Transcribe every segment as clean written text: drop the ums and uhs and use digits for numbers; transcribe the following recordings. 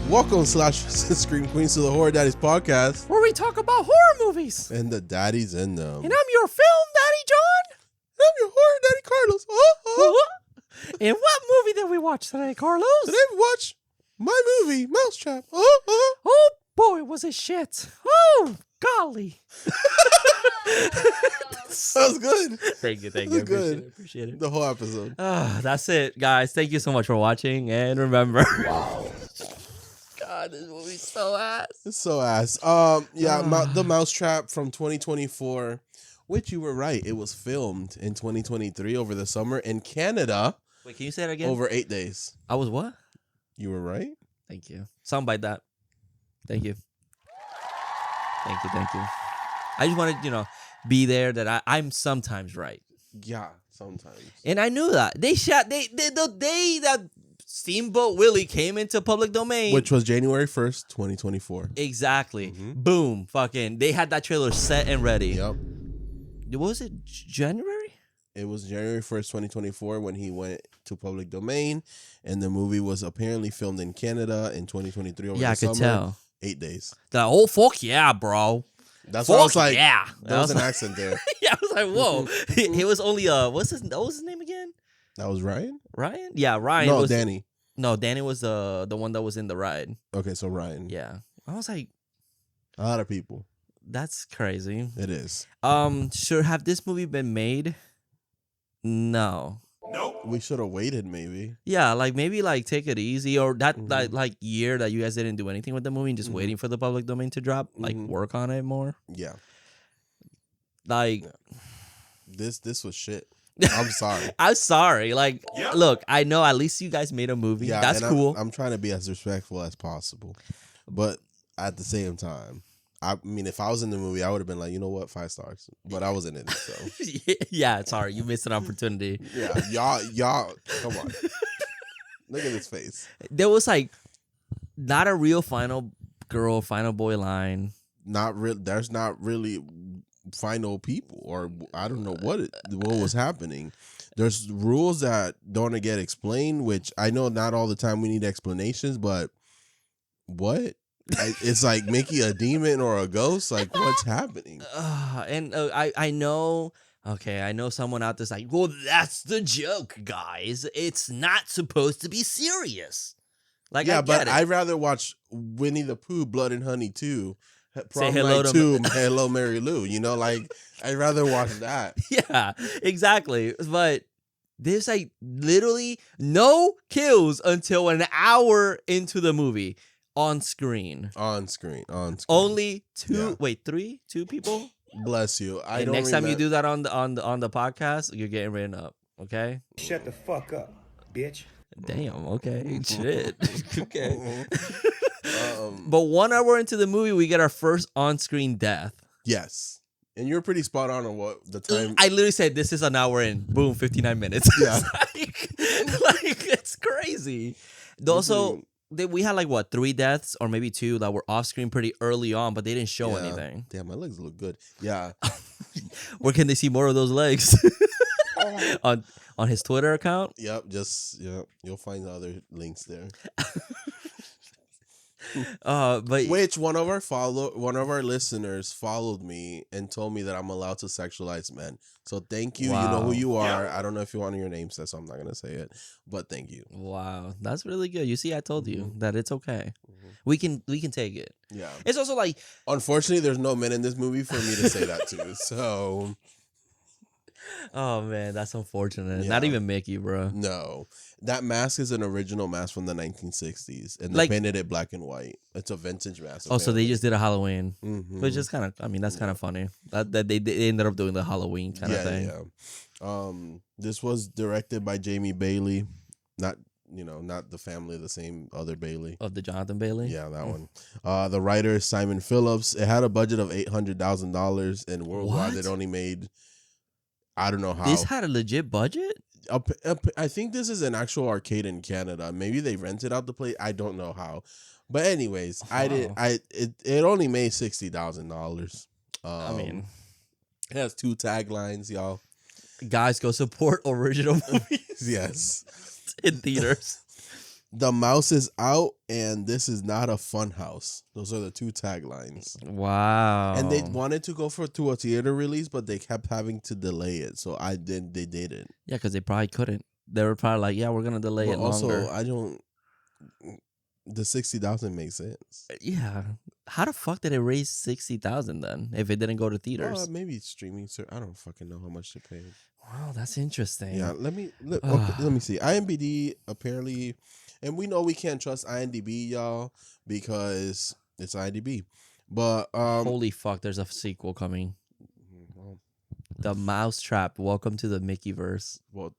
Welcome, Scream Queens, to the Horror Daddies Podcast. Where we talk about horror movies. And the daddies in them. And I'm your film daddy, John. And I'm your horror daddy, Carlos. And what movie did we watch today, Carlos? Today we watch my movie, Mousetrap. Oh, boy, was it shit. Oh, golly. That was good. Thank you. Good. Appreciate it. The whole episode. That's it, guys. Thank you so much for watching. And remember... God, this movie's so ass. It's so ass. The Mousetrap from 2024, which you were right. It was filmed in 2023 over the summer in Canada. Wait, can you say that again? Over 8 days. I was what? You were right. Thank you. Soundbite that. Thank you. I just wanted, be there that I'm sometimes right. Yeah, sometimes. And I knew that. They the day that Steamboat Willie came into public domain. Which was January 1st, 2024. Exactly. Mm-hmm. Boom. Fucking. They had that trailer set and ready. Yep. What was it? January? It was January 1st, 2024 when he went to public domain. And the movie was apparently filmed in Canada in 2023 over the summer. Yeah, I could tell. 8 days. Fuck yeah, bro. That's what I was like. Yeah. There was an accent there. Yeah, I was like, whoa. He was only, what was his name again? That was Ryan? Ryan? Yeah, Ryan. No, Danny. No, Danny was the one that was in the ride. Okay, so Ryan. Yeah. I was like, a lot of people. That's crazy. It is. Should have this movie been made? No. Nope. We should have waited, maybe. Yeah, maybe take it easy, or that like year that you guys didn't do anything with the movie and just waiting for the public domain to drop, work on it more. Yeah. This was shit. I'm sorry. I'm sorry. Look, I know at least you guys made a movie. Yeah, that's cool. I'm trying to be as respectful as possible. But at the same time, I mean, if I was in the movie, I would have been like, you know what, 5 stars. But I wasn't in it, so. Yeah, sorry. You missed an opportunity. Yeah, y'all, come on. Look at his face. There was not a real final girl, final boy line. There's not really final people, or I don't know what was happening. There's rules that don't get explained, which I know not all the time we need explanations, but what? It's like Mickey a demon or a ghost? Like, what's happening? I know. Okay, I know someone out there's like, well, that's the joke, guys. It's not supposed to be serious. I'd rather watch Winnie the Pooh, Blood and Honey 2. Say hello to Hello, Mary Lou. I'd rather watch that. Yeah, exactly. But there's literally no kills until an hour into the movie on screen. Only two. Yeah. Wait, 2 people. Bless you. Next time you do that on the podcast, you're getting written up. Okay. Shut the fuck up, bitch. Damn. Okay. Shit. Okay. But 1 hour into the movie, we get our first on-screen death. Yes. And you're pretty spot on what the time. I literally said, this is an hour in. Boom, 59 minutes. Yeah. It's crazy. Also, we had 3 deaths or maybe 2 that were off-screen pretty early on, but they didn't show anything. Damn, my legs look good. Yeah. Where can they see more of those legs? On his Twitter account? Yep, you'll find the other links there. But which one of our listeners followed me and told me that I'm allowed to sexualize men. So thank you. Wow. You know who you are. Yeah. I don't know if you want your name said, so I'm not gonna say it. But thank you. Wow, that's really good. You see, I told you that it's okay. We can take it. Yeah. It's also unfortunately, there's no men in this movie for me to say that to. So. Oh man, that's unfortunate. Yeah. Not even Mickey, bro. No, that mask is an original mask from the 1960s, and they painted it black and white. It's a vintage mask. Oh, so they just did a Halloween, which is kind of. I mean, that's kind of funny. That they ended up doing the Halloween kind of thing. Yeah. This was directed by Jamie Bailey, not the family of the same other Bailey. Of the Jonathan Bailey? Yeah, that one. The writer is Simon Phillips. It had a budget of $800,000, and worldwide it only made. I don't know how. This had a legit budget? I think this is an actual arcade in Canada. Maybe they rented out the place. I don't know how. But anyways, it only made $60,000. I mean, it has 2 taglines, y'all. Guys, go support original movies. Yes. In theaters. The mouse is out, and this is not a fun house. Those are the two taglines. Wow. And they wanted to go to a theater release, but they kept having to delay it. So they didn't. Yeah, because they probably couldn't. They were probably like, yeah, we're gonna delay But it longer. also, the 60,000 makes sense. Yeah. How the fuck did it raise 60,000 then? If it didn't go to theaters? Maybe streaming. I don't fucking know how much they paid. Wow, that's interesting. Yeah, let me see. IMDb apparently, and we know we can't trust IMDb, y'all, because it's IMDb. But Holy fuck, there's a sequel coming. The Mousetrap. Welcome to the Mickeyverse. Well,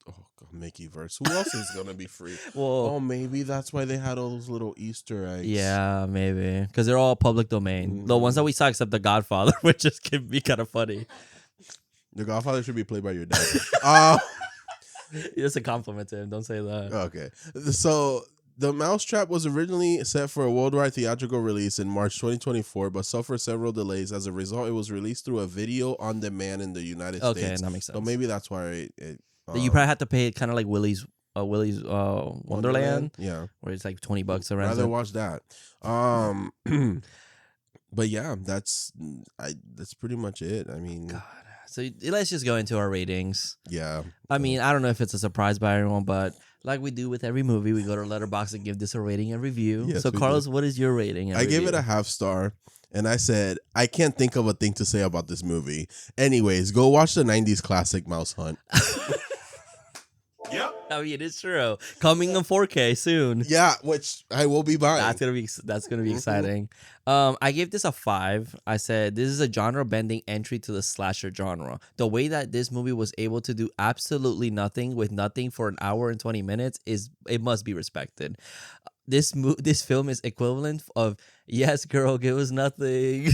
Mickeyverse. Who else is gonna be free? Well, maybe that's why they had all those little Easter eggs. yeah, maybe because they're all public domain. The ones that we saw, except The Godfather, which just can be kind of funny. The Godfather should be played by your dad. It's a compliment to him. Don't say that. Okay, so The Mousetrap was originally set for a worldwide theatrical release in March 2024, but suffered several delays. As a result, it was released through a video on demand in the United States. Okay, that makes sense. So maybe that's why you probably have to pay kind of like Willy's Wonderland. Yeah, where it's like $20 around. Rather watch that. But yeah, that's pretty much it. I mean, God. So let's just go into our ratings. Yeah. I mean, I don't know if it's a surprise by everyone, but like we do with every movie, we go to Letterboxd and give this a rating and review. Yes, so, Carlos, what is your rating? I gave it a 0.5 star, and I said, I can't think of a thing to say about this movie. Anyways, go watch the 90s classic Mouse Hunt. Yep. I mean, it's true. Coming in 4K soon. Yeah, which I will be buying. That's gonna be exciting. I gave this a 5. I said this is a genre-bending entry to the slasher genre. The way that this movie was able to do absolutely nothing with nothing for an hour and 20 minutes it must be respected. This film is equivalent of yes, girl, give us nothing.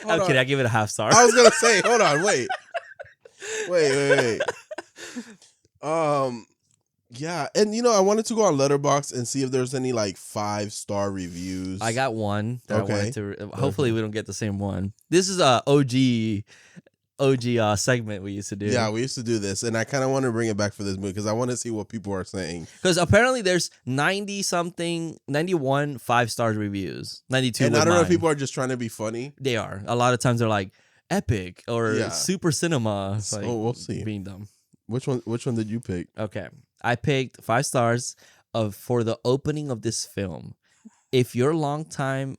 I'm kidding. I give it a 0.5 star. I was gonna say, hold on, wait. Yeah, and I wanted to go on Letterboxd and see if there's any like 5-star reviews. I got one that I wanted to. Hopefully, Okay. we don't get the same one. This is a OG segment we used to do. Yeah, we used to do this, and I kind of want to bring it back for this movie because I want to see what people are saying. Because apparently there's 91 5-star reviews, 92. And with I don't know if mine. people are just trying to be funny. They are. A lot of times they're like epic or Yeah. super cinema. It's So like we'll see. Being dumb. Which one did you pick? Okay, I picked 5 stars for the opening of this film. If you're a long time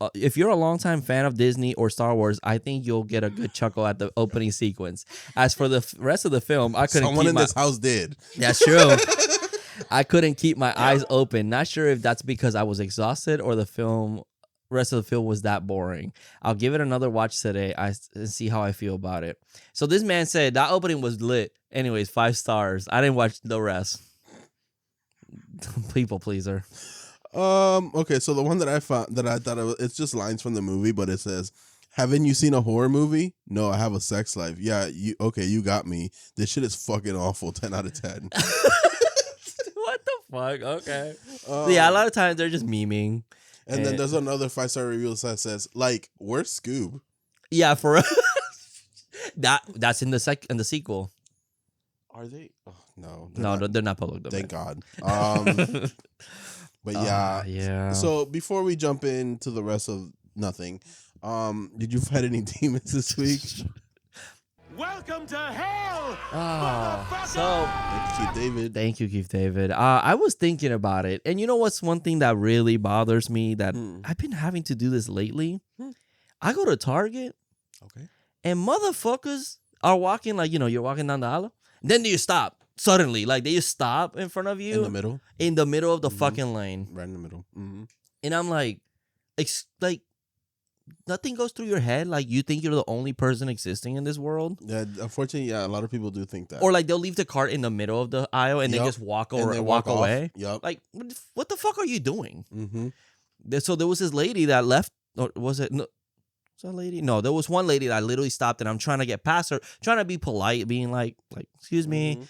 fan of Disney or Star Wars, I think you'll get a good chuckle at the opening sequence. As for the rest of the film, I couldn't. Someone in this house did. That's true. I couldn't keep my eyes open. Not sure if that's because I was exhausted or the rest of the film was that boring. I'll give it another watch today and see how I feel about it. So this man said that opening was lit. Anyways, 5 stars. I didn't watch the rest. People pleaser. Okay, so the one that I found that I thought it's just lines from the movie, but it says, "Haven't you seen a horror movie? No, I have a sex life. Yeah, you got me. This shit is fucking awful. 10 out of 10." What the fuck? Okay. Yeah, a lot of times they're just memeing. And then there's another 5-star review that says, like, where's Scoob? Yeah, for that's in the sequel. Are they? Oh, no. They're not public domain. Thank God. But yeah. Yeah. So before we jump into the rest of nothing, did you fight any demons this week? Welcome to hell! So Thank you, Keith David. thank you, Keith David. I was thinking about it, and you know what's one thing that really bothers me that I've been having to do this lately? I go to Target, Okay. and motherfuckers are walking like you're walking down the aisle, then you stop suddenly, like they just stop in front of you In the middle? of the fucking lane, Right in the middle. Mm-hmm. and I'm like, nothing goes through your head. Like you think you're the only person existing in this world. Yeah, unfortunately, a lot of people do think that. Or like they'll leave the cart in the middle of the aisle and then Yup. just walk And over, then walk off. away. Yup. Like what the fuck are you doing? Mm-hmm. So there was this lady that left. Or was it? No, was that lady? No, there was one lady that literally stopped, and I'm trying to get past her, trying to be polite, being like, excuse me. Mm-hmm.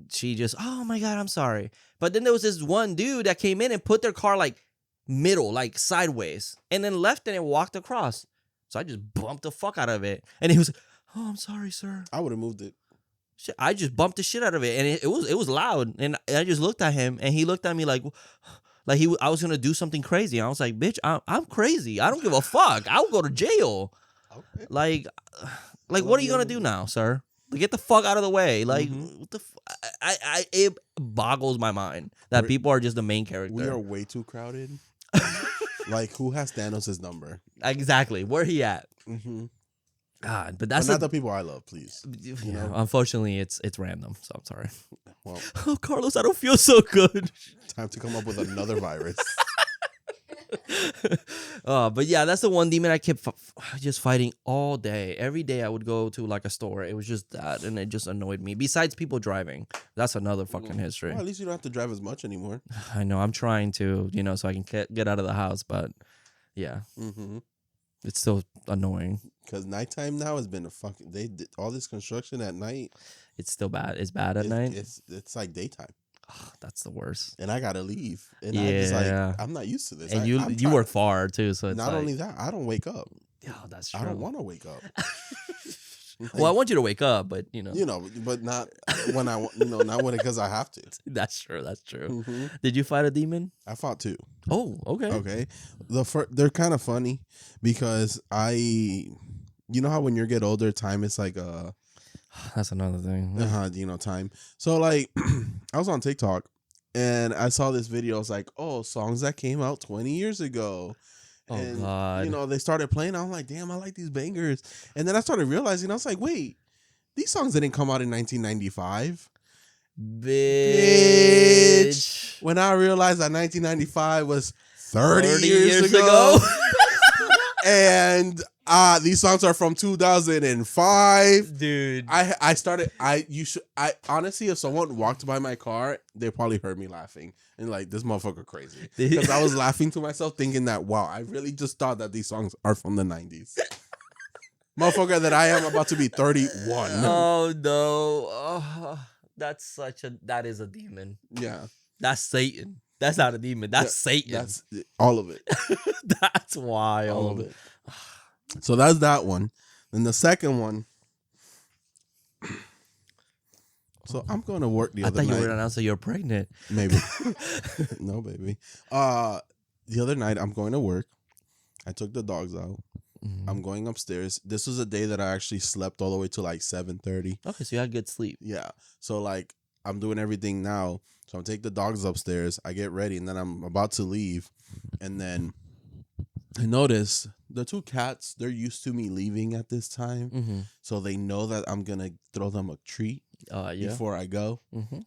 She just, oh my God, I'm sorry. But then there was this one dude that came in and put their car like middle, like sideways, and then left and walked across. So I just bumped the fuck out of it. And he was like, oh, I'm sorry, sir. I would have moved it. Shit, I just bumped the shit out of it, and it was loud. And I just looked at him, and he looked at me like I was gonna do something crazy. I was like, bitch, I'm crazy. I don't give a fuck. I'll go to jail. Okay. Like what are you gonna do now, sir? Get the fuck out of the way. Like, what the it boggles my mind that people are just the main character. We are way too crowded. Like, who has Thanos' number? Exactly. Where he at? God, but that's not the people I love, please. You know? Unfortunately, it's random, so I'm sorry. Well, oh, Carlos, I don't feel so good. Time to come up with another virus. But yeah, that's the one demon I kept just fighting all day. Every day I would go to like a store. It was just that, and it just annoyed me. Besides people driving, that's another fucking history. Well, at least you don't have to drive as much anymore. I know. I'm trying to, so I can get out of the house, but yeah. It's still annoying. Because nighttime now has been a fucking... They did all this construction at night. It's still bad. It's bad at night? It's like daytime. Oh, that's the worst. And I got to leave. And I'm just like, I'm not used to this. And you work far, too, so it's not only that, I don't wake up. Oh, that's true. I don't want to wake up. Well, I want you to wake up, but but not when I not when because I have to. That's true. That's true. Did you fight a demon? I fought 2. Oh, okay. Okay. They're kind of funny because you know how when you get older, time is like that's another thing. Time. So like, I was on TikTok and I saw this video. I was like, oh, songs that came out 20 years ago. And, God. They started playing. I'm like, damn, I like these bangers. And then I started realizing, I was like, wait, these songs didn't come out in 1995. Bitch. When I realized that 1995 was 30 years ago. And these songs are from 2005. Dude. I honestly, if someone walked by my car, they probably heard me laughing. And like, this motherfucker crazy. Because I was laughing to myself thinking that, wow, I really just thought that these songs are from the 90s. Motherfucker that I am about to be 31. Oh, no. Oh, that is a demon. Yeah. That's Satan. That's not a demon. That's Satan. That's all of it. That's wild. All of it. So that's that one. Then the second one. So I'm going to work the other night. I thought you were announcing you're pregnant. Maybe. No, baby. The other night I'm going to work. I took the dogs out. I'm going upstairs. This was a day that I actually slept all the way to like 7:30. Okay, so you had good sleep. Yeah. So like I'm doing everything now. So I'm take the dogs upstairs. I get ready and then I'm about to leave. And then I notice the 2 cats, they're used to me leaving at this time. So they know that I'm going to throw them a treat before I go.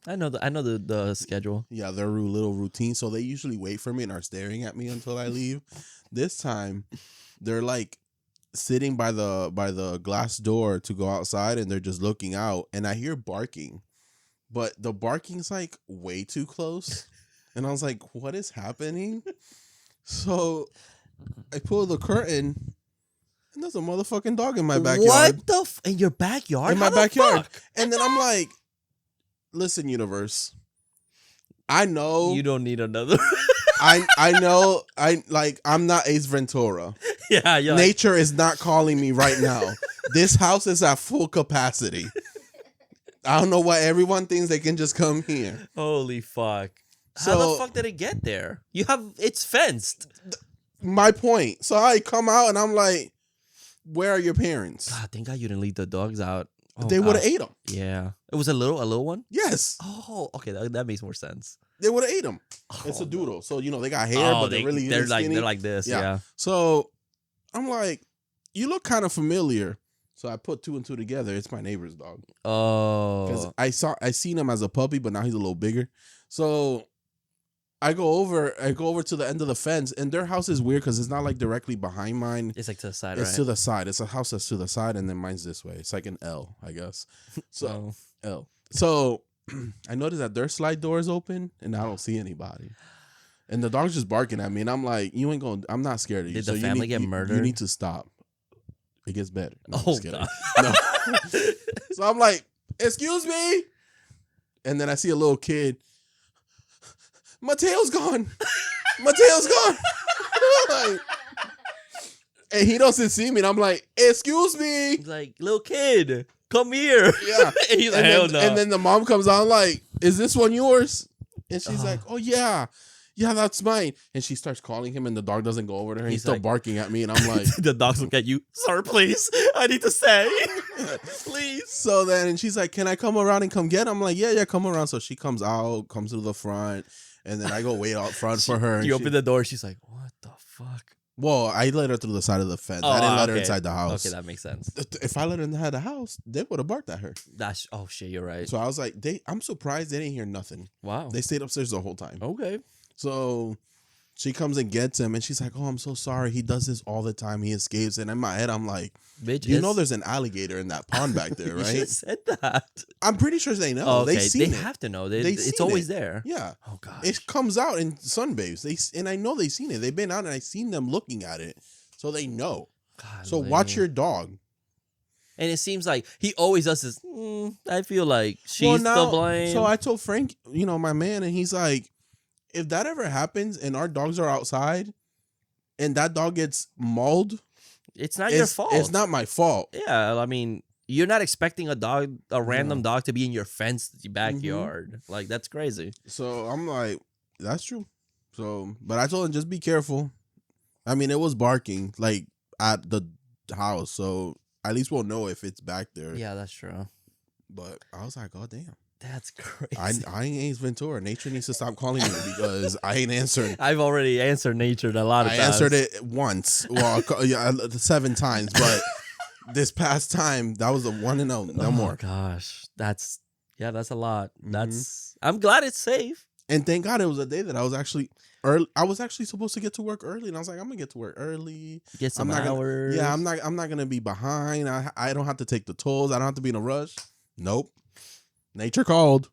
I know the schedule. Yeah, their little routine. So they usually wait for me and are staring at me until I leave. This time, they're like sitting by the glass door to go outside and they're just looking out. And I hear barking. But the barking's like way too close. And I was like, what is happening? So I pull the curtain and there's a motherfucking dog in my backyard. What the in your backyard? In my backyard. And then I'm like, listen, universe. I know you don't need another. I know I'm not Ace Ventura. Yeah, nature is not calling me right now. This house is at full capacity. I don't know why everyone thinks they can just come here. Holy fuck. How the fuck did it get there? It's fenced. My point. So I come out and I'm like, where are your parents? God, thank God you didn't leave the dogs out. Oh, they would have ate them. Yeah. It was a little one? Yes. Oh, okay. That makes more sense. They would have ate them. It's a doodle. So, they got hair, but they're like this. Yeah. So I'm like, you look kind of familiar. So I put 2 and 2 together. It's my neighbor's dog. Oh. Because I seen him as a puppy, but now he's a little bigger. So I go over to the end of the fence, and their house is weird because it's not like directly behind mine. It's like to the side, It's to the side. It's a house that's to the side, and then mine's this way. It's like an L, I guess. So L. So I noticed that their slide door is open, and I don't see anybody. And the dog's just barking at me, and I'm like, "You ain't going. I'm not scared of you." Did the family get murdered? You need to stop. It gets better. No, oh God. No. So I'm like, "Excuse me," and then I see a little kid. Mateo's gone. Mateo's gone. Like, and he doesn't see me, and I'm like, "Excuse me." He's like, little kid. come here. Yeah. And he's like, hell no. And then the mom comes on like, is this one yours? And she's like, oh, yeah. Yeah, that's mine. And she starts calling him, and the dog doesn't go over to her. He's still like, barking at me, and I'm like... the dogs look at you. Sir, please. I need to stay. Please. So then, and she's like, can I come around and come get him? I'm like, yeah, come around. So she comes out, comes to the front, and then I go wait out front for her. You open the door, she's like, what the fuck? Well, I let her through the side of the fence. I didn't let her inside the house. Okay, that makes sense. If I let her inside the house, they would have barked at her. Oh shit, you're right. So I was like, I'm surprised they didn't hear nothing. Wow. They stayed upstairs the whole time. Okay. So she comes and gets him, and she's like, oh, I'm so sorry. He does this all the time. He escapes. And in my head, I'm like, bitch, you know there's an alligator in that pond back there, right? You said that. I'm pretty sure they know. Oh, okay. They have to know. It's always there. Yeah. Oh, God. It comes out in sunbathes. And I know they've seen it. They've been out, and I've seen them looking at it. So they know. God, so watch your dog. And it seems like he always does this. I feel like she's to blame. So I told Frank, my man, and he's like, if that ever happens and our dogs are outside and that dog gets mauled, it's not your fault. It's not my fault. Yeah, I mean, you're not expecting a random dog to be in your fenced backyard. Mm-hmm. Like, that's crazy. So I'm like, that's true. So, but I told him, just be careful. I mean, it was barking like at the house, so at least we'll know if it's back there. Yeah, that's true. But I was like, oh, damn. That's crazy. I ain't Ace Ventura. Nature needs to stop calling me because I ain't answering. I've already answered Nature a lot of times. I answered it once. Well, 7 times. But this past time, that was a 1 and 0. No more. Oh, gosh. That's a lot. Mm-hmm. I'm glad it's safe. And thank God it was a day that I was actually early. I was actually supposed to get to work early. And I was like, I'm going to get to work early. Get some hours. I'm not going to be behind. I don't have to take the tolls. I don't have to be in a rush. Nope. Nature called.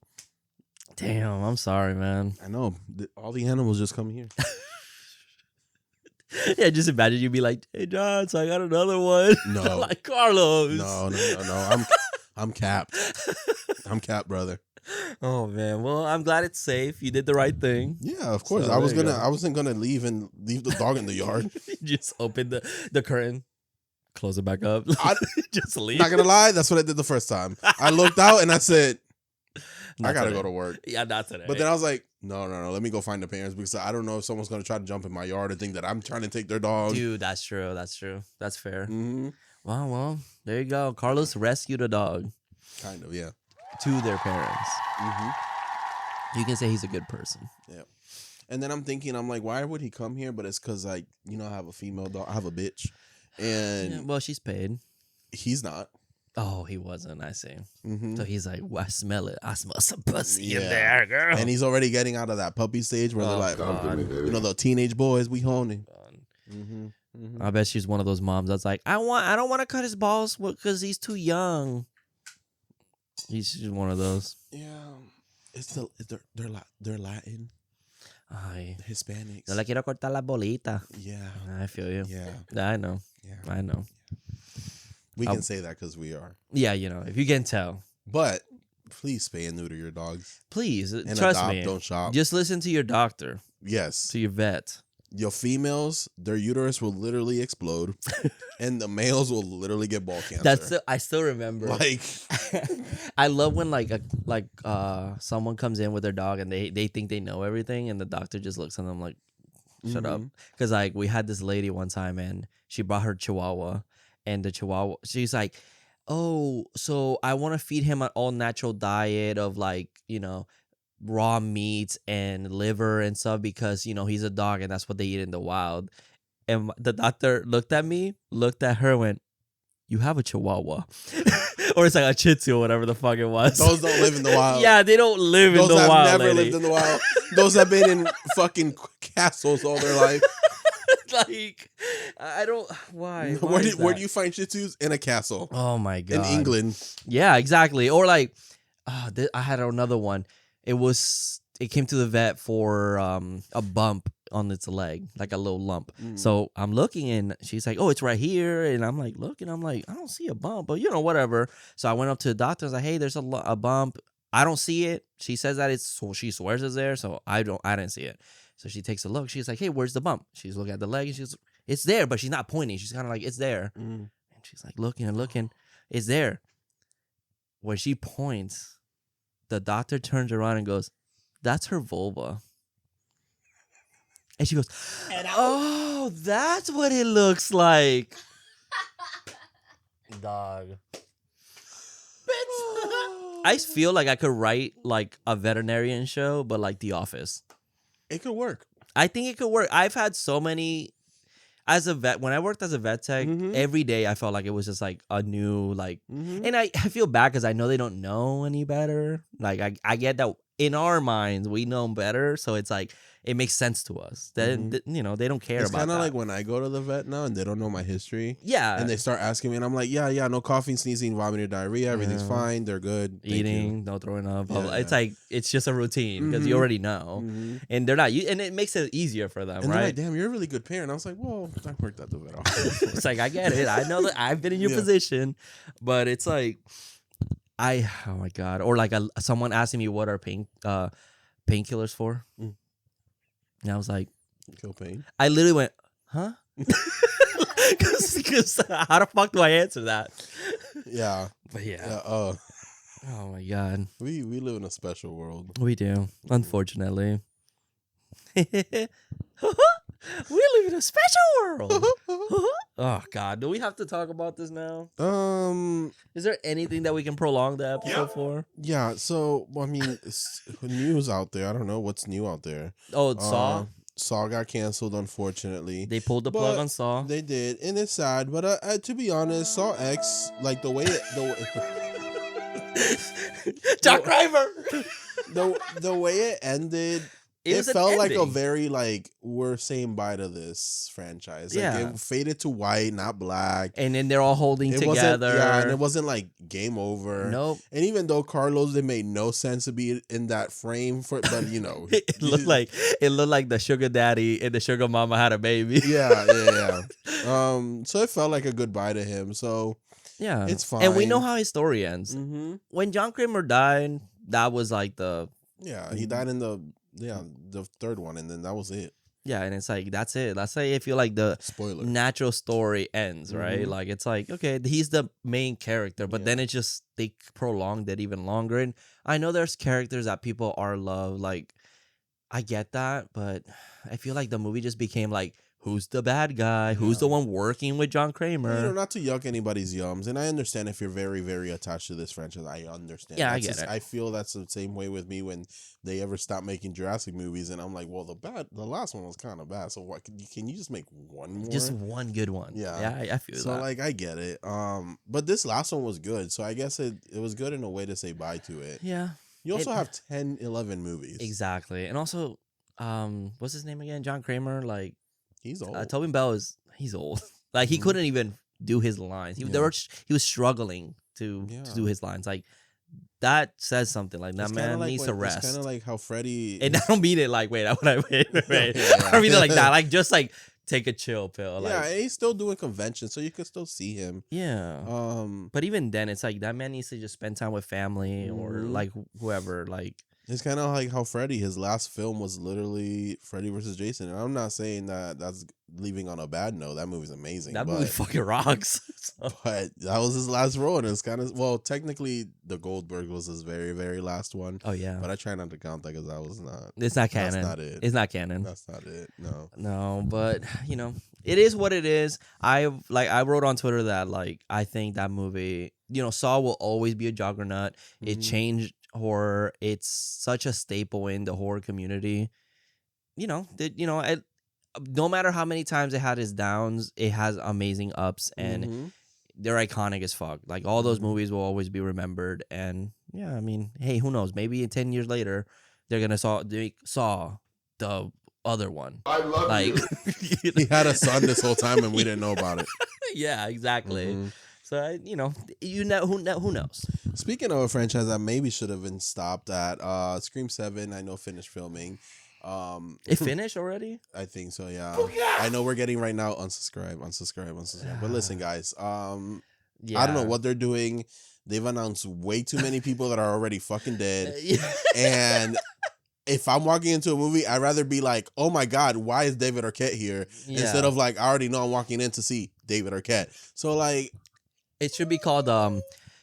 Damn, I'm sorry, man. I know. All the animals just come here. Yeah, just imagine you be like, hey, John, so I got another one. No. Like, Carlos. No. I'm capped. I'm capped, brother. Oh, man. Well, I'm glad it's safe. You did the right thing. Yeah, of course. So, I wasn't gonna leave the dog in the yard. Just open the curtain. Close it back up. Just leave. Not gonna lie, that's what I did the first time. I looked out and I said, I gotta go to work. Yeah, not today. But then I was like, no. Let me go find the parents because I don't know if someone's gonna try to jump in my yard and think that I'm trying to take their dog. Dude, that's true. That's fair. Mm-hmm. Well, there you go. Carlos rescued a dog. Kind of, yeah. To their parents. Mm-hmm. You can say he's a good person. Yeah. And then I'm like, why would he come here? But it's because I have a female dog. I have a bitch. And yeah, well, she's paid. He's not. Oh, he wasn't. I see. Mm-hmm. So he's like, well, I smell it. I smell some pussy in there, girl. And he's already getting out of that puppy stage where they're like, the teenage boys, we honing. Mm-hmm. Mm-hmm. I bet she's one of those moms that's like, I don't want to cut his balls because he's too young. She's one of those. Yeah, they're Latin. Ay. Hispanics. Yo le quiero cortar la bolita. Yeah, I feel you. Yeah, I know. Yeah, I know. We can say that because we are. Yeah, if you can tell. But please spay and neuter your dogs. Please, and trust adopt, me. Don't shop. Just listen to your doctor. Yes. To your vet. Your females, their uterus will literally explode, and the males will literally get ball cancer. I still remember. Like, I love when someone comes in with their dog and they think they know everything, and the doctor just looks at them like, "Shut up." Because we had this lady one time, and she brought her Chihuahua, and the Chihuahua, she's like, "Oh, so I want to feed him an all natural diet of raw meats and liver and stuff because he's a dog and that's what they eat in the wild." And the doctor looked at me, looked at her, went, "You have a Chihuahua." Or it's like a Shih Tzu or whatever the fuck it was. Those don't live in the wild. Yeah, they don't live in the wild. Those have never lived in the wild. Those have been in fucking castles all their life. Like, I don't. Why? Where do you find Shih Tzus? In a castle. Oh my God. In England. Yeah, exactly. Or I had another one. It came to the vet for a bump on its leg, like a little lump. So I'm looking and she's like, "Oh, it's right here." And I'm like, looking, I'm like, I don't see a bump, but whatever. So I went up to the doctor. I was like, "Hey, there's a bump. I don't see it." She says that she swears it's there. So I didn't see it. So she takes a look. She's like, "Hey, where's the bump?" She's looking at the leg and it's there, but she's not pointing. She's kind of like, "It's there." And she's like looking and looking. It's there. when she points, the doctor turns around and goes, "That's her vulva." And she goes, "Oh, that's what it looks like." Dog. I feel like I could write like a veterinarian show, but like The Office. It could work. I think it could work. I've had so many as a vet. When I worked as a vet tech, every day I felt like it was just like a new like, and I feel bad because I know they don't know any better. Like I get that in our minds we know better, so it's like it makes sense to us. That you know they don't care it's about. It's kind of like when I go to the vet now and they don't know my history. Yeah, and they start asking me, and I'm like, yeah, no coughing, sneezing, vomiting, diarrhea, everything's fine. They're good. Eating, no throwing up. Yeah, It's like it's just a routine because you already know, and they're not. And it makes it easier for them, and right? They're like, damn, you're a really good parent. I was like, well, I worked at the vet office. It's like I get it. I know that I've been in your position, but it's like oh my god, or like someone asking me what are painkillers for, and I was like, kill pain. I literally went, huh? Because how the fuck do I answer that? Yeah, but yeah. Oh my god, we live in a special world. We do, unfortunately. We live in a special world. Oh God, do we have to talk about this now? Is there anything that we can prolong the episode for? Yeah. So I mean, news out there. I don't know what's new out there. Oh, Saw. Saw got canceled, unfortunately. They pulled the plug on Saw. They did, and it's sad. But to be honest, Saw X, like the way John Kramer. the way it ended. It felt like a very like we're saying bye to this franchise. Like it faded to white, not black. And then they're all holding together. Yeah, and it wasn't like game over. Nope. And even though Carlos, it made no sense to be in that frame for, but you know, it looked like the sugar daddy and the sugar mama had a baby. Yeah. So it felt like a goodbye to him. So yeah, it's fine. And we know how his story ends. When John Kramer died, that was like he died in the third one, and then that was it. Yeah, and it's like that's it. That's like I feel like the spoiler natural story ends, right? Like it's like okay, he's the main character, but then it just they prolonged it even longer. And I know there's characters that people are loved, like I get that, but I feel like the movie just became like who's the bad guy? Who's the one working with John Kramer? You know, not to yuck anybody's yums, and I understand if you're very, very attached to this franchise. I understand. Yeah, I get it. I feel that's the same way with me when they ever stop making Jurassic movies, and I'm like, well, the last one was kind of bad. So what? Can you just make one more? Just one good one. Yeah, I feel so that. Like I get it. But this last one was good, so I guess it was good in a way to say bye to it. Yeah. You also have 10, 11 movies. Exactly, and also, what's his name again? John Kramer, like. He's old. Tobin Bell he's old. Like he couldn't even do his lines. He was struggling to do his lines. Like that says something. Like that man needs to rest. It's kind of like how Freddie. And I don't mean it like wait. I mean it like that. Like just like take a chill pill. Like, yeah, and he's still doing conventions, so you can still see him. Yeah. But even then, it's like that man needs to just spend time with family or like whoever. Like. It's kind of like how Freddy, his last film was literally Freddy versus Jason. And I'm not saying that that's leaving on a bad note. That movie's amazing. That movie fucking rocks. But that was his last role. And it's kind of, well, technically, the Goldberg was his very, very last one. Oh, yeah. But I try not to count that because that was not. It's not canon. That's not it. It's not canon. That's not it. No. No, but, you know, it is what it is. I wrote on Twitter that, like, I think that movie, you know, Saw will always be a juggernaut. It changed horror. It's such a staple in the horror community. You know, no matter how many times it had its downs, it has amazing ups, and they're iconic as fuck. Like all those movies will always be remembered. And yeah, I mean, hey, who knows? Maybe 10 years later, they're gonna saw the other one. I love you. He had a son this whole time, and we didn't know about it. Yeah, exactly. So who knows? Speaking of a franchise that maybe should have been stopped at Scream 7, I know finished filming. It finished already? I think so, yeah. I know we're getting right now unsubscribe. But listen, guys, I don't know what they're doing. They've announced way too many people that are already fucking dead. And if I'm walking into a movie, I'd rather be like, oh my God, why is David Arquette here? Instead of like, I already know I'm walking in to see David Arquette. So like, it should be called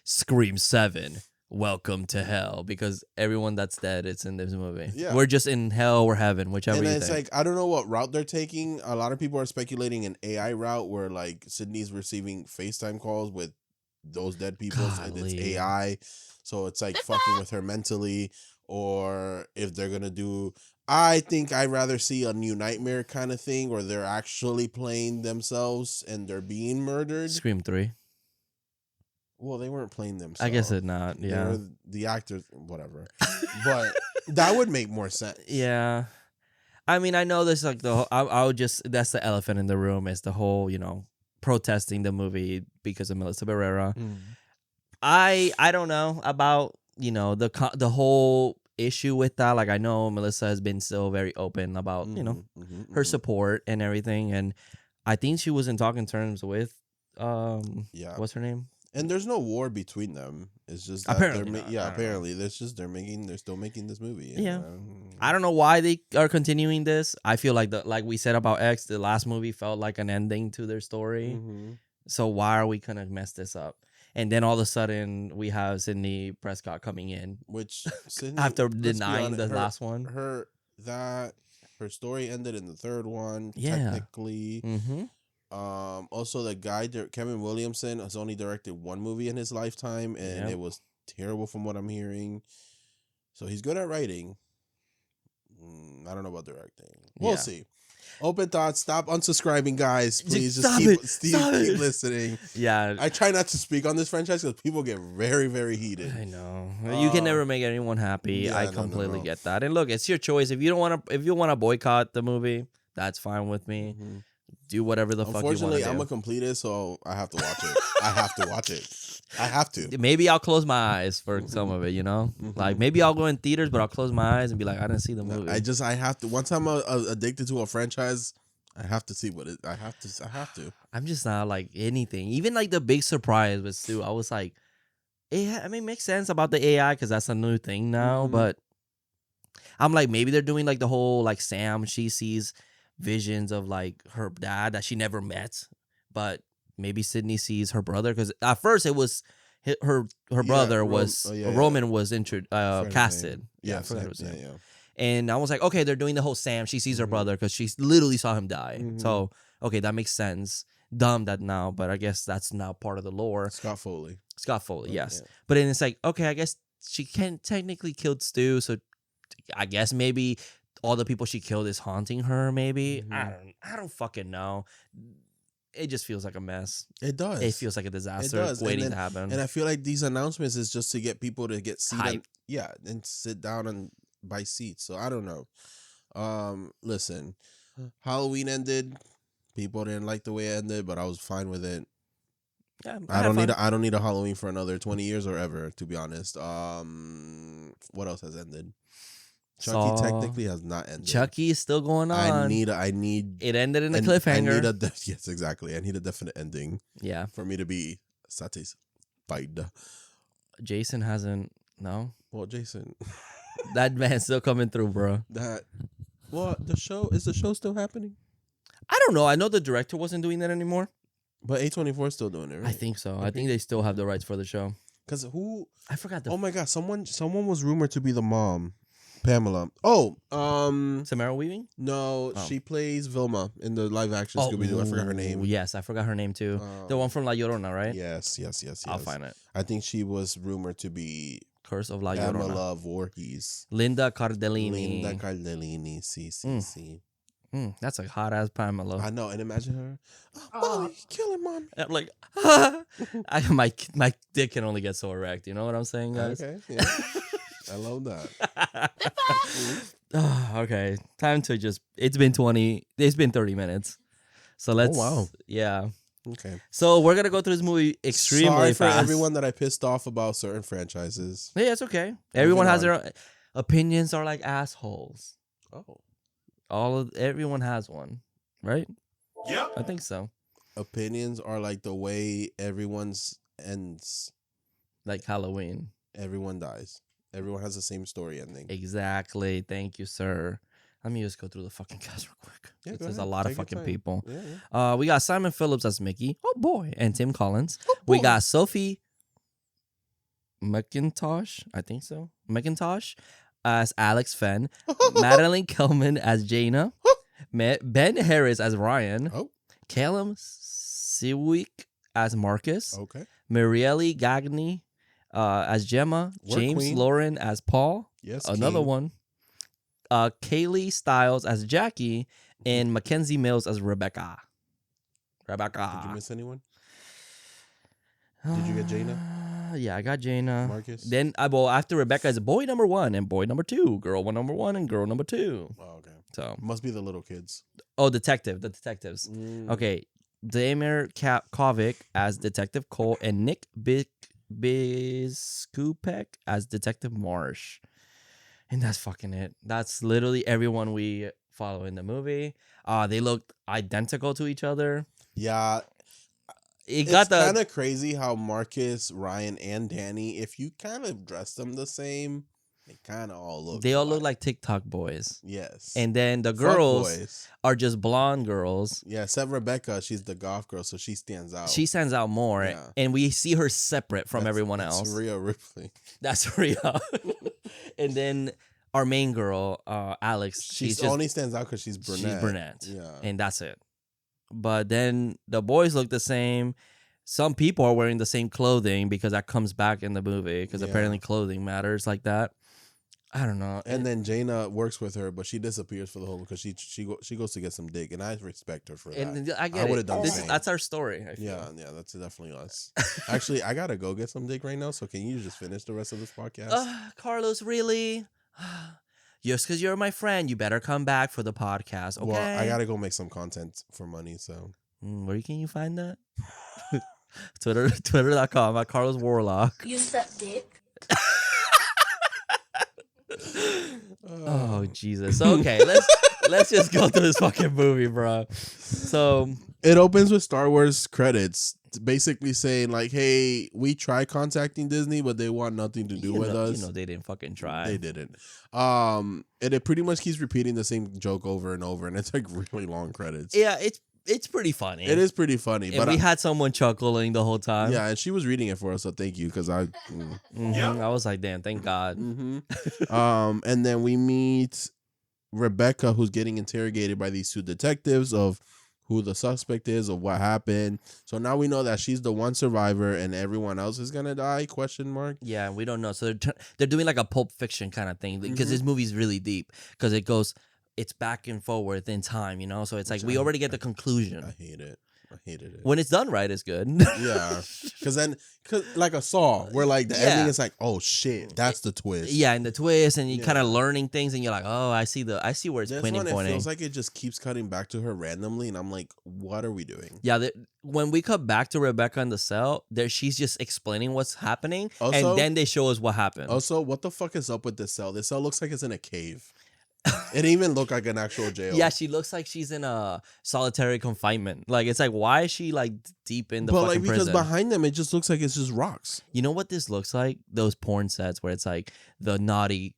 Scream 7. Welcome to hell, because everyone that's dead, it's in this movie. Yeah. We're just in hell or heaven, whichever and you it's think. like, I don't know what route they're taking. A lot of people are speculating an AI route where like Sydney's receiving FaceTime calls with those dead people and it's Golly. AI. So it's like fucking with her mentally. Or if they're going to do, I think I'd rather see a New Nightmare kind of thing where they're actually playing themselves and they're being murdered. Scream 3. Well, they weren't playing themselves. I guess it not. They Yeah. were the actors, whatever. But that would make more sense. Yeah. I mean, I know this like the whole, I would just, that's the elephant in the room, is the whole, protesting the movie because of Melissa Barrera. I don't know about, the whole issue with that. Like, I know Melissa has been still very open about, her support and everything. And I think she was in talking terms with, what's her name? And there's no war between them. It's just that apparently they're not. apparently there's just they're still making this movie. Yeah. I don't know why they are continuing this. I feel like like we said about X, the last movie felt like an ending to their story. So why are we gonna mess this up? And then all of a sudden we have Sidney Prescott coming in, which Sydney, after denying the last one. Her story ended in the third one. Yeah. Technically. Also, the guy Kevin Williamson has only directed one movie in his lifetime, and it was terrible from what I'm hearing. So he's good at writing. I don't know about directing. We'll see. Open thoughts. Stop unsubscribing, guys. Please just keep listening. Yeah. I try not to speak on this franchise because people get very, very heated. I know. You can never make anyone happy. Yeah, I completely get that. And look, it's your choice. If you want to boycott the movie, that's fine with me. Do whatever the fuck you want to do. Unfortunately, I'm a completist, so I have to watch it. I have to. Maybe I'll close my eyes for some of it, Like, maybe I'll go in theaters, but I'll close my eyes and be like, I didn't see the movie. I have to. Once I'm addicted to a franchise, I have to see what it. I have to. I'm just not like anything. Even like the big surprise with Stu, I was like, it makes sense about the AI because that's a new thing now. But I'm like, maybe they're doing like the whole like Sam, she sees visions of like her dad that she never met, but maybe Sydney sees her brother, because at first it was her brother was Roman was casted. I forgot his name. And I was like, okay, they're doing the whole Sam, she sees her brother because she literally saw him die. So okay, that makes sense. Dumb that now, but I guess that's now part of the lore. Scott Foley, yes. But then it's like, okay, I guess she can't technically killed Stu, so I guess maybe all the people she killed is haunting her, maybe. I don't fucking know. It just feels like a mess. It does. It feels like a disaster waiting to happen. And I feel like these announcements is just to get people to get seated. And sit down and buy seats. So I don't know. Listen, Halloween ended. People didn't like the way it ended, but I was fine with it. Yeah, I don't need a Halloween for another 20 years or ever, to be honest. What else has ended? Chucky technically has not ended. Chucky is still going on. I need. It ended in a cliffhanger. Yes, exactly. I need a definite ending. Yeah. For me to be satisfied. Jason hasn't. No. Well, Jason. That man's still coming through, bro. The show is the show still happening? I don't know. I know the director wasn't doing that anymore. But A24 is still doing it, right? I think so. I think they still have the rights for the show. Because who? I forgot. Oh my god! Someone was rumored to be the mom. Pamela. Samara Weaving? No, she plays Vilma in the live action Scooby-Doo. I forgot her name. Yes, I forgot her name too. The one from La Llorona, right? Yes. I'll find it. I think she was rumored to be Curse of La Llorona. Pamela Voorhees. Linda Cardellini. See. That's a hot ass Pamela. I know, and imagine her. Oh, mommy, killing mommy. I'm like, my dick can only get so erect. You know what I'm saying, guys? Okay. Yeah. I love that. Okay, time to just. It's been 30 minutes. So let's. Oh, wow. Yeah. Okay. So we're gonna go through this movie extremely fast. Sorry for everyone that I pissed off about certain franchises. Yeah, it's okay. Everyone has their own opinions. Are like assholes. Oh. Everyone has one, right? Yep. I think so. Opinions are like the way everyone's ends. Like Halloween. Everyone dies. Everyone has the same story ending. Exactly. Thank you, sir. Let me just go through the fucking cast real quick. Yeah, There's a lot of fucking people. Yeah. We got Simon Phillips as Mickey. Oh boy. And Tim Collins. Oh, boy. We got Sophie McIntosh, I think so. McIntosh as Alex Fenn. Madeline Kelman as Jaina. Ben Harris as Ryan. Oh. Callum Sewick as Marcus. Okay. Marielle Gagny as Gemma. Work James queen. Lauren as Paul. Yes. Another King. one. Kaylee Stiles as Jackie. And Mackenzie Mills as Rebecca. Did you miss anyone? Did you get Jaina? Yeah, I got Jaina. Marcus? Then, after Rebecca is boy number 1 and boy number 2. Girl number 1 and girl number 2. Oh, okay. So Must be the little kids. Oh, the detectives. Okay. Damir Kovic as Detective Cole and Nick Biskupek as Detective Marsh. And that's fucking it. That's literally everyone we follow in the movie. They look identical to each other. Yeah. It's kind of crazy how Marcus, Ryan, and Danny, if you kind of dress them the same, they kind of all look. They all look like TikTok boys. Yes. And then the Fuck girls boys. are just blonde girls. Yeah, except Rebecca, she's the goth girl, so she stands out. She stands out more, Yeah. and we see her separate from everyone else. That's Rhea Ripley. That's Rhea. And then our main girl, Alex, She just only stands out because she's brunette. She's brunette. Yeah. And that's it. But then the boys look the same. Some people are wearing the same clothing because that comes back in the movie because apparently clothing matters like that. I don't know. And then Jaina works with her, but she disappears for the whole because she goes to get some dick, and I respect her for that. And I get would have done the same. That's our story. I feel. Yeah, that's definitely us. Actually, I gotta go get some dick right now. So can you just finish the rest of this podcast? Carlos, really? Just because you're my friend, you better come back for the podcast, okay? Well, I gotta go make some content for money. So where can you find that? Twitter.com at Carlos Warlock. You suck dick. Oh Jesus! Okay, let's just go through this fucking movie, bro. So it opens with Star Wars credits, basically saying like, "Hey, we tried contacting Disney, but they want nothing to do with us." You know, they didn't fucking try. They didn't. And it pretty much keeps repeating the same joke over and over, and it's like really long credits. Yeah, it's pretty funny. It is pretty funny, and but we had someone chuckling the whole time. Yeah, and she was reading it for us, so thank you, because I was like, damn, thank God. And then we meet Rebecca, who's getting interrogated by these two detectives of who the suspect is, of what happened. So now we know that she's the one survivor, and everyone else is gonna die? ? Yeah, we don't know. So they're doing like a Pulp Fiction kind of thing because this movie's really deep because it goes. It's back and forward in time, you know? So it's like we already get the conclusion. I hate it. I hated it. When it's done right, it's good. Yeah. Because like a Saw, where like the ending is like, oh shit, that's the twist. Yeah, and the twist, and you kind of learning things, and you're like, oh, I see where it's pointing. It feels like it just keeps cutting back to her randomly, and I'm like, what are we doing? Yeah, when we cut back to Rebecca in the cell, she's just explaining what's happening, Also, and then they show us what happened. Also, what the fuck is up with this cell? This cell looks like it's in a cave. It didn't even look like an actual jail. Yeah, she looks like she's in a solitary confinement. Like, it's like, why is she like deep in the fucking prison? Because behind them, it just looks like it's just rocks. You know what this looks like? Those porn sets where it's like the naughty,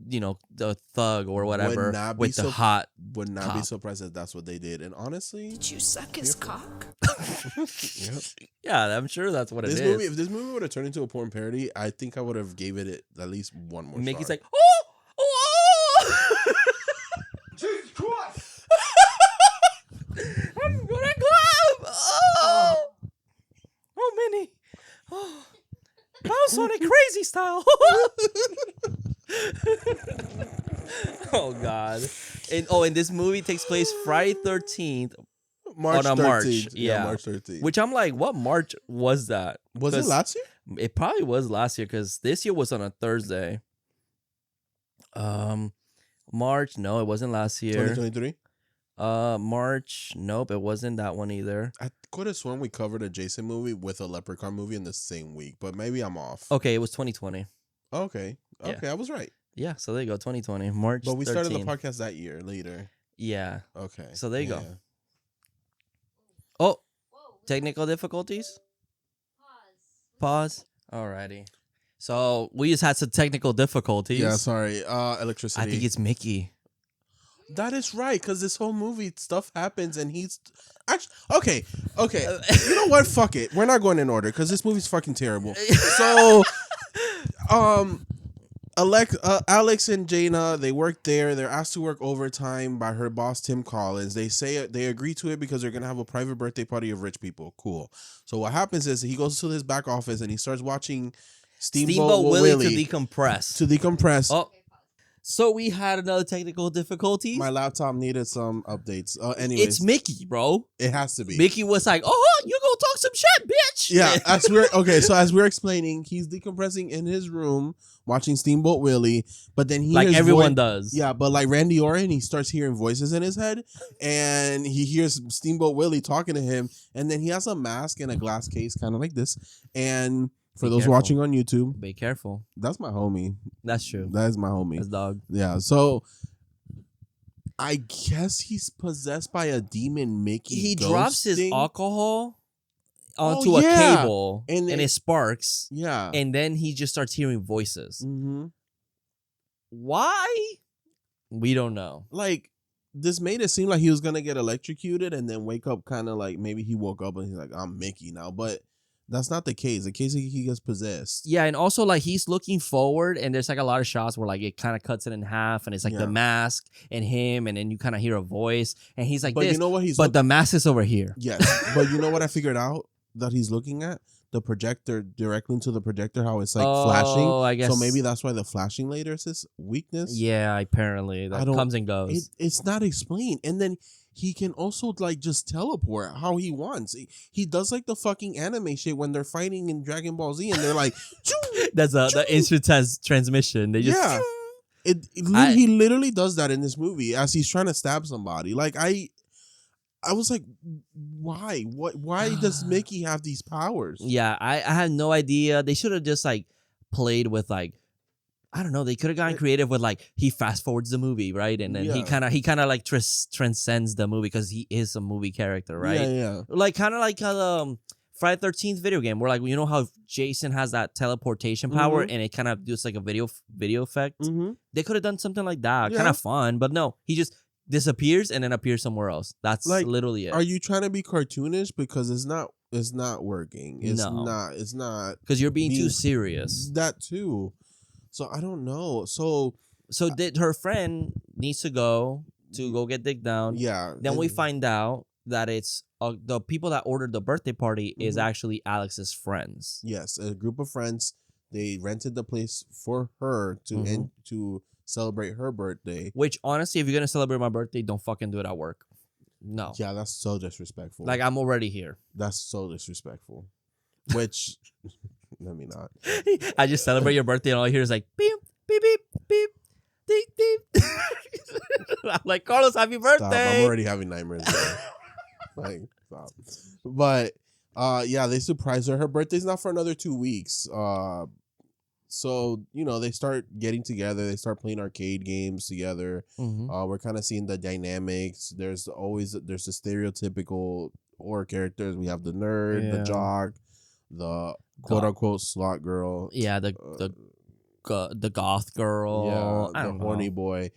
the thug or whatever with the hot. Would not be surprised if that's what they did. And honestly, did you suck his cock? Yep. Yeah, I'm sure that's what it is. If this movie would have turned into a porn parody, I think I would have gave it at least one more. Mickey's star. like, oh. Jesus Christ! I'm gonna clap! Oh, Minnie! Oh, Sonic crazy style! Oh God! And this movie takes place Friday 13th. March 13th. Yeah, March 13th. Which I'm like, what March was that? Was it last year? It probably was last year because this year was on a Thursday. March, no, it wasn't last year. 2023? March, nope, it wasn't that one either. I could have sworn we covered a Jason movie with a Leprechaun movie in the same week, but maybe I'm off. Okay, it was 2020. Okay, Yeah. I was right. Yeah, so there you go, 2020, March. But we started the 13th. podcast that year later. Yeah. Okay. So there you go. Oh, technical difficulties? Pause. Alrighty. So we just had some technical difficulties. Yeah, sorry. Electricity. I think it's Mickey. That is right, because this whole movie stuff happens and he's actually okay. You know what? Fuck it. We're not going in order because this movie's fucking terrible. So Alex and Jaina, they work there. They're asked to work overtime by her boss, Tim Collins. They say they agree to it because they're going to have a private birthday party of rich people. Cool. So what happens is he goes to his back office and he starts watching Steamboat Willie to decompress. To decompress. Oh, so we had another technical difficulty. My laptop needed some updates. Anyways. It's Mickey, bro. It has to be. Mickey was like, "Oh, you gonna talk some shit, bitch." Yeah, as we're explaining, he's decompressing in his room, watching Steamboat Willie, but then he like hears everyone does. Yeah, but like Randy Orton, he starts hearing voices in his head, and he hears Steamboat Willie talking to him, and then he has a mask and a glass case, kind of like this. And for those watching on YouTube, be careful. That's my homie. That's true. That is my homie. That's dog. Yeah. So I guess he's possessed by a demon Mickey. He drops his thing. alcohol onto a cable and it sparks. Yeah. And then he just starts hearing voices. Mm-hmm. Why? We don't know. Like, this made it seem like he was going to get electrocuted and then wake up kind of like maybe he woke up and he's like, I'm Mickey now. But that's not the case. The case is he gets possessed. Yeah, and also like he's looking forward and there's like a lot of shots where like it kind of cuts it in half and it's like the mask and him and then you kind of hear a voice and he's like, but this, you know what the mask is over here. Yes, but you know what I figured out that he's looking at? The projector, directly into the projector, how it's like flashing. I guess. So maybe that's why the flashing later is his weakness. Yeah, apparently. That comes and goes. It's not explained. And then he can also like just teleport how he wants. He does like the fucking anime shit when they're fighting in Dragon Ball Z and they're like, that's the instant transmission. They just he literally does that in this movie as he's trying to stab somebody. Like I was like, why? Why does Mickey have these powers? Yeah, I had no idea. They should have just like played with like, I don't know. They could have gotten creative with like he fast forwards the movie, right? And then he kind of like transcends the movie because he is a movie character, right? Yeah. Like kind of like Friday 13th video game where like you know how Jason has that teleportation power and it kind of does like a video effect. Mm-hmm. They could have done something like that, kind of fun, but no, he just disappears and then appears somewhere else. That's like, literally it. Are you trying to be cartoonish? Because it's not working. It's not because you're being too serious. That too. So I don't know. So did her friend needs to go get digged down? Yeah. Then we find out that it's the people that ordered the birthday party is actually Alex's friends. Yes, a group of friends. They rented the place for her to celebrate her birthday. Which honestly, if you're gonna celebrate my birthday, don't fucking do it at work. No. Yeah, that's so disrespectful. Like I'm already here. That's so disrespectful. Which let me not. I just celebrate your birthday and all I hear is like beep beep beep beep beep beep. I'm like, Carlos, happy birthday. Stop. I'm already having nightmares. Like, stop. But yeah, they surprise her. Her birthday's not for another 2 weeks. So, you know, they start getting together. They start playing arcade games together. We're kind of seeing the dynamics. There's the stereotypical horror characters. We have the nerd, the jock, the quote-unquote slot girl. Yeah, the goth girl. Yeah, the horny boy.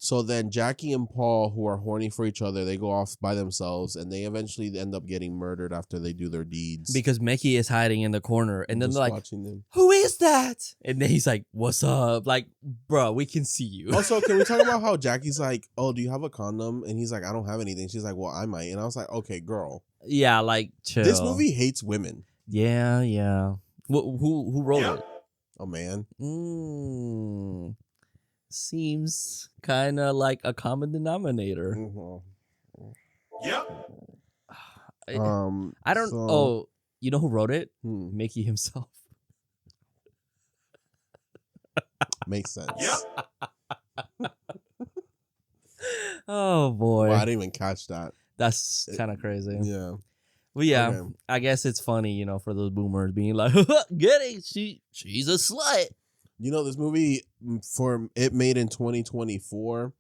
So then Jackie and Paul, who are horny for each other, they go off by themselves and they eventually end up getting murdered after they do their deeds. Because Mickey is hiding in the corner and then they're like, them. Who is that? And then he's like, what's up? Like, bro, we can see you. Also, can we talk about how Jackie's like, oh, do you have a condom? And he's like, I don't have anything. She's like, well, I might. And I was like, okay, girl. Yeah, like, chill. This movie hates women. Yeah. Who wrote it? Oh, man. Seems kind of like a common denominator. Yep. I don't. Oh, you know who wrote it? Mickey himself. Makes sense. Yep. Oh boy. Well, I didn't even catch that. That's kind of crazy. Yeah. Well, yeah. Okay. I guess it's funny, you know, for those boomers being like, "Get it? She's a slut." You know, this movie made in 2024.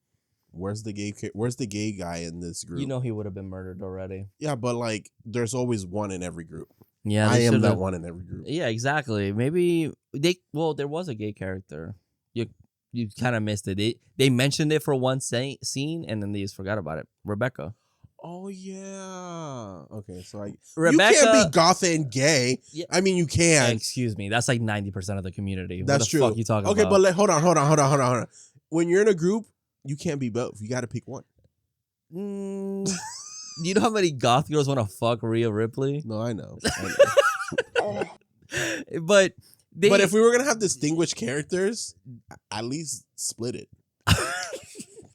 Where's the gay guy in this group? You know he would have been murdered already. Yeah, but like there's always one in every group. Yeah, I am that one in every group. Yeah, exactly. Maybe there was a gay character. You kind of missed it. They mentioned it for one scene and then they just forgot about it. Rebecca. Oh yeah. Okay, so Rebecca, you can't be goth and gay. Yeah. I mean, you can. Excuse me. That's like 90% of the community. That's what the true. fuck you talking okay, about? but hold on. When you're in a group, you can't be both. You got to pick one. You know how many goth girls want to fuck Rhea Ripley? No, I know. But if we were gonna have distinguished characters, at least split it.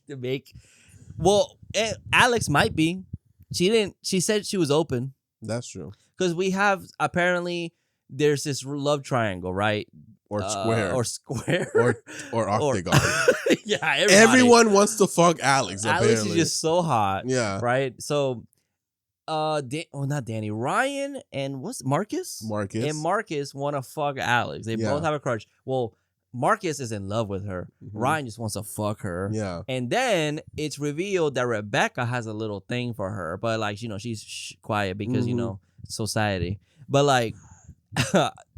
to make. Well, Alex might be. She didn't. She said she was open That's true. because we have apparently there's this love triangle, right? Or square. Or octagon. Yeah, everybody. Everyone wants to fuck Alex. Alex Apparently. is just so hot. Yeah. Right. So, not Danny. Ryan and Marcus? Marcus. And Marcus want to fuck Alex. They both have a crush. Well, Marcus is in love with her. Mm-hmm. Ryan just wants to fuck her. Yeah. And then it's revealed that Rebecca has a little thing for her, but like, she's quiet because, society. But like,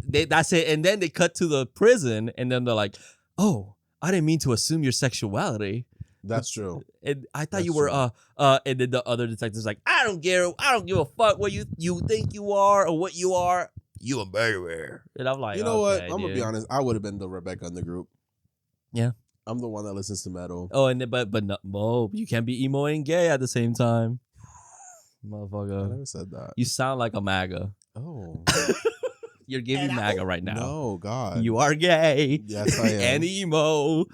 that's it. And then they cut to the prison and then they're like, oh, I didn't mean to assume your sexuality. That's true. And I thought That's you were and then the other detective's like, I don't give a fuck what you think you are or what you are. You a murderer. And I'm like, you know what? okay, I'm gonna be honest. I would have been the Rebecca in the group. Yeah. I'm the one that listens to metal. Oh, and then, but no, you can't be emo and gay at the same time. I Motherfucker. never said that. You sound like a MAGA. Oh. You're giving MAGA right now. No, God. You are gay. Yes, I am. And emo.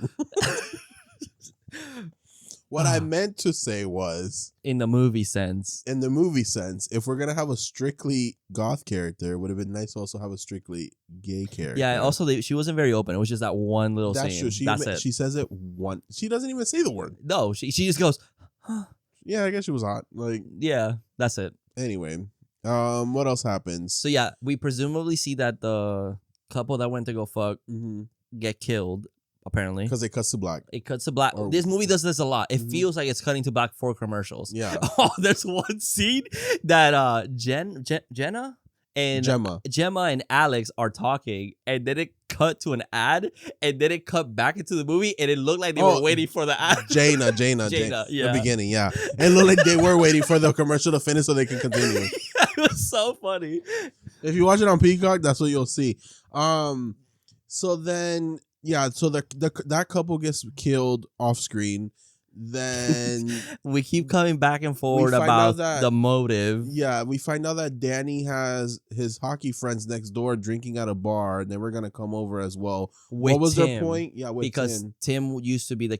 What I meant to say was, in the movie sense, if we're gonna have a strictly goth character, it would have been nice to also have a strictly gay character. yeah. Also, she wasn't very open. It was just that one little That's scene. true. That's it. She says it one. She doesn't even say the word. No, she just goes, huh. Yeah, I guess she was hot. Like, Yeah, that's it. anyway, what else happens? So yeah, we presumably see that the couple that went to go fuck get killed. Apparently, Because it cuts to black. it cuts to black. Or- This movie does this a lot. It Mhm. feels like it's cutting to black for commercials. Yeah. Oh, there's one scene that Gemma and Alex are talking, and then it cut to an ad, and then it cut back into the movie, and it looked like they were waiting for the ad. Jaina, yeah. the beginning, yeah. It looked like they were waiting for the commercial to finish so they can continue. It was so funny. If you watch it on Peacock, that's what you'll see. So then, yeah, so that couple gets killed off screen. Then We keep coming back and forward find about out that- the motive. yeah, we find out that Danny has his hockey friends next door drinking at a bar, and they were gonna come over as well. With What was Tim, their point? Yeah, with because Tim. Tim used to be the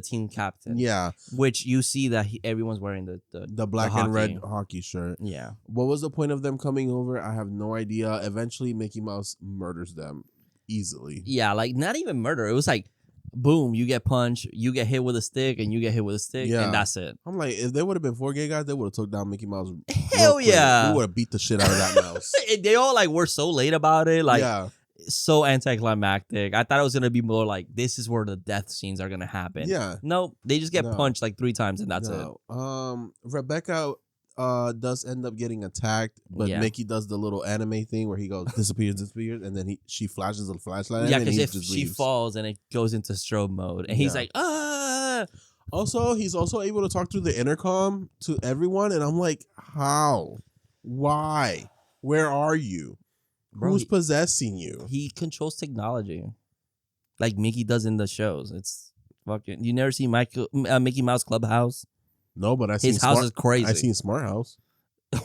team captain. Yeah, Which you see that everyone's wearing the black and red hockey shirt. Yeah. What was the point of them coming over? I have no idea. Eventually, Mickey Mouse murders them easily. Yeah, like not even murder. It was like, boom, you get punched, you get hit with a stick, and you get hit with a stick, Yeah. and that's it. I'm like, if there would have been 4 gay guys, they would have took down Mickey Mouse. Hell real quick. yeah. We would have beat the shit out of that mouse. And they all like were so late about it, like yeah, so anticlimactic. I thought it was gonna be more like this is where the death scenes are gonna happen. yeah. No, they just get No. punched like 3 times, and that's it. No. Rebecca does end up getting attacked, but Yeah. Mickey does the little anime thing where he goes disappears, and then she flashes a flashlight. Yeah, and because he if just she leaves. falls and it goes into strobe mode, and he's Yeah. like, ah. Also, he's also able to talk through the intercom to everyone, and I'm like, how? Why? Where are you? Bro, Who's he- possessing you? He controls technology, like Mickey does in the shows. It's fucking. You never see Mickey Mouse Clubhouse? No, but I seen His house is crazy. I seen Smart House.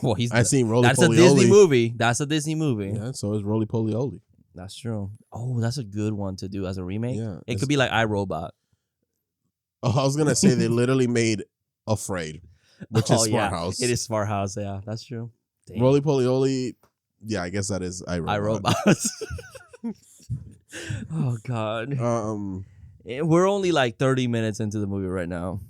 Well, he's. I seen Roly That's a Poly Disney Oly. movie. That's a Disney movie. Yeah, so is Roly Poly Oly. That's true. Oh, that's a good one to do as a remake. Yeah, It could be like iRobot. Oh, I was gonna say they literally made Afraid, which is Smart yeah. House. It is Smart House. Yeah, that's true. Damn. Roly Poly Oly. Yeah, I guess that is iRobot. iRobot. Oh God. Um, We're only like 30 minutes into the movie right now.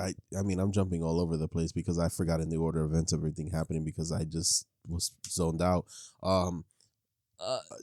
I mean, I'm jumping all over the place because I forgot in the order of events everything happening because I just was zoned out.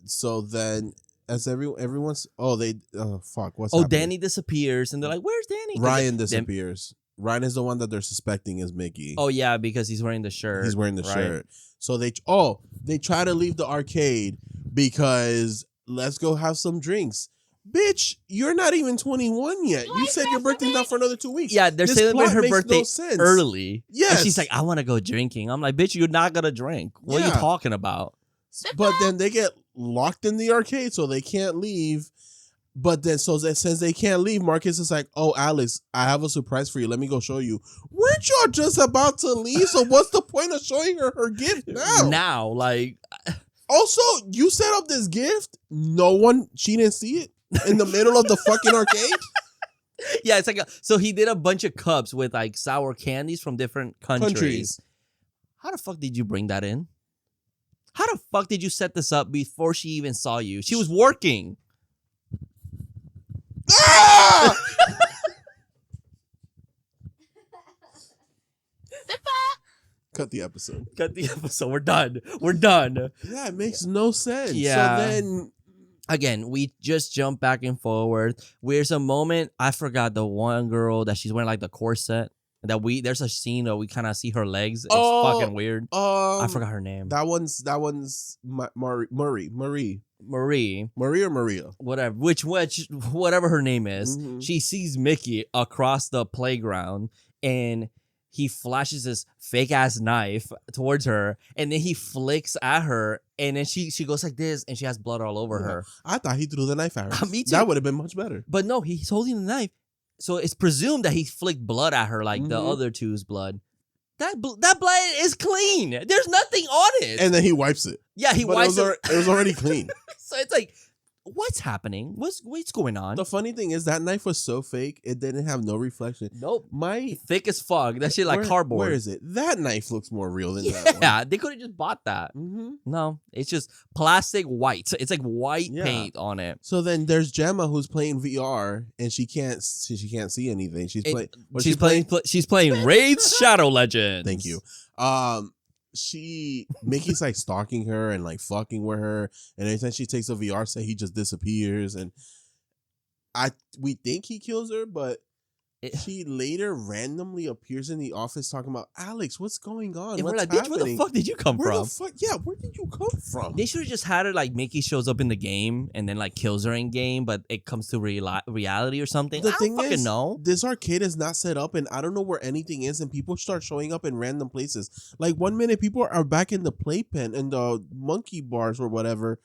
So then as everyone's fuck, what's happening? Danny disappears and they're like, "Where's Danny?" 'Cause Ryan they- disappears. Ryan is the one that they're suspecting is Mickey. Oh yeah, because he's wearing the shirt. He's wearing the right? shirt. So they try to leave the arcade because let's go have some drinks. Bitch, you're not even 21 yet. You said your birthday's not for another 2 weeks. Yeah, they're This celebrating plot her makes birthday no sense. early. Yes. And she's like, I want to go drinking. I'm like, bitch, you're not going to drink. What are you Yeah. talking about? But then they get locked in the arcade, so they can't leave. But then, since they can't leave, Marcus is like, "Oh, Alex, I have a surprise for you. Let me go show you." Weren't y'all just about to leave? So what's the point of showing her gift now? Now, like, Also, you set up this gift. She didn't see it in the middle of the fucking arcade. yeah, it's like, so he did a bunch of cups with like sour candies from different countries. How the fuck did you bring that in? How the fuck did you set this up before she even saw you? She was working. Ah! Cut the episode. Cut the episode. We're done. We're done. Yeah, it makes no sense. Yeah. So then, Again, we just jump back and forward. There's a moment, I forgot the one girl that she's wearing like the corset. There's a scene that we kind of see her legs. It's fucking weird. I forgot her name. That one's Marie. Marie. Marie or Maria? Whatever. Whatever her name is. Mhm. She sees Mickey across the playground and he flashes this fake ass knife towards her, and then he flicks at her, and then she goes like this, and she has blood all over her. I thought he threw the knife at her. Me too. That would have been much better. But no, he's holding the knife, so it's presumed that he flicked blood at her, like the Mhm. other two's blood. That blood is clean. There's nothing on it. And then he wipes it. yeah, he But wipes it. it was already clean. So it's like, what's happening? What's going on? The funny thing is that knife was so fake, it didn't have no reflection. Nope. My Thick as fuck. That shit like cardboard. Where is it? That knife looks more real than that one. Yeah, they could have just bought that. Mm-hmm. No, it's just plastic white. It's like white Yeah. paint on it. So then there's Gemma who's playing VR and she can't see anything. She's playing. She's playing Raid's Shadow Legends. Thank you. Mickey's like stalking her and like fucking with her, and anytime she takes a VR set, he just disappears. And we think he kills her, but she later randomly appears in the office talking about, Alex, what's going on? And we're What's like, bitch, where the happening? fuck did you come Where from? the fuck? Yeah, where did you come from? They should have just had it like Mickey shows up in the game and then like kills her in game, but it comes to reality or something. The I thing don't fucking is, know. this arcade is not set up, and I don't know where anything is, and people start showing up in random places. Like 1 minute, people are back in the playpen and the monkey bars or whatever,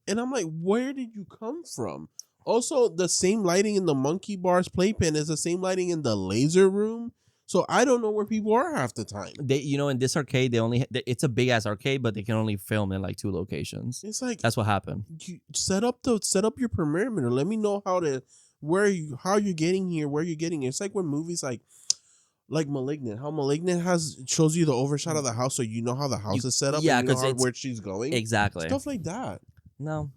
and I'm like, where did you come from? Also, the same lighting in the monkey bars playpen is the same lighting in the laser room. So I don't know where people are half the time. They, in this arcade, it's a big ass arcade, but they can only film in like 2 locations. It's like, That's what happened. you set up your perimeter. Let me know how you're getting here, where you're getting here. It's like when movies like Malignant, how Malignant shows you the overshot of the house, so you know how the house is set up. Yeah, and you know 'cause where she's going. Exactly. Stuff like that. No,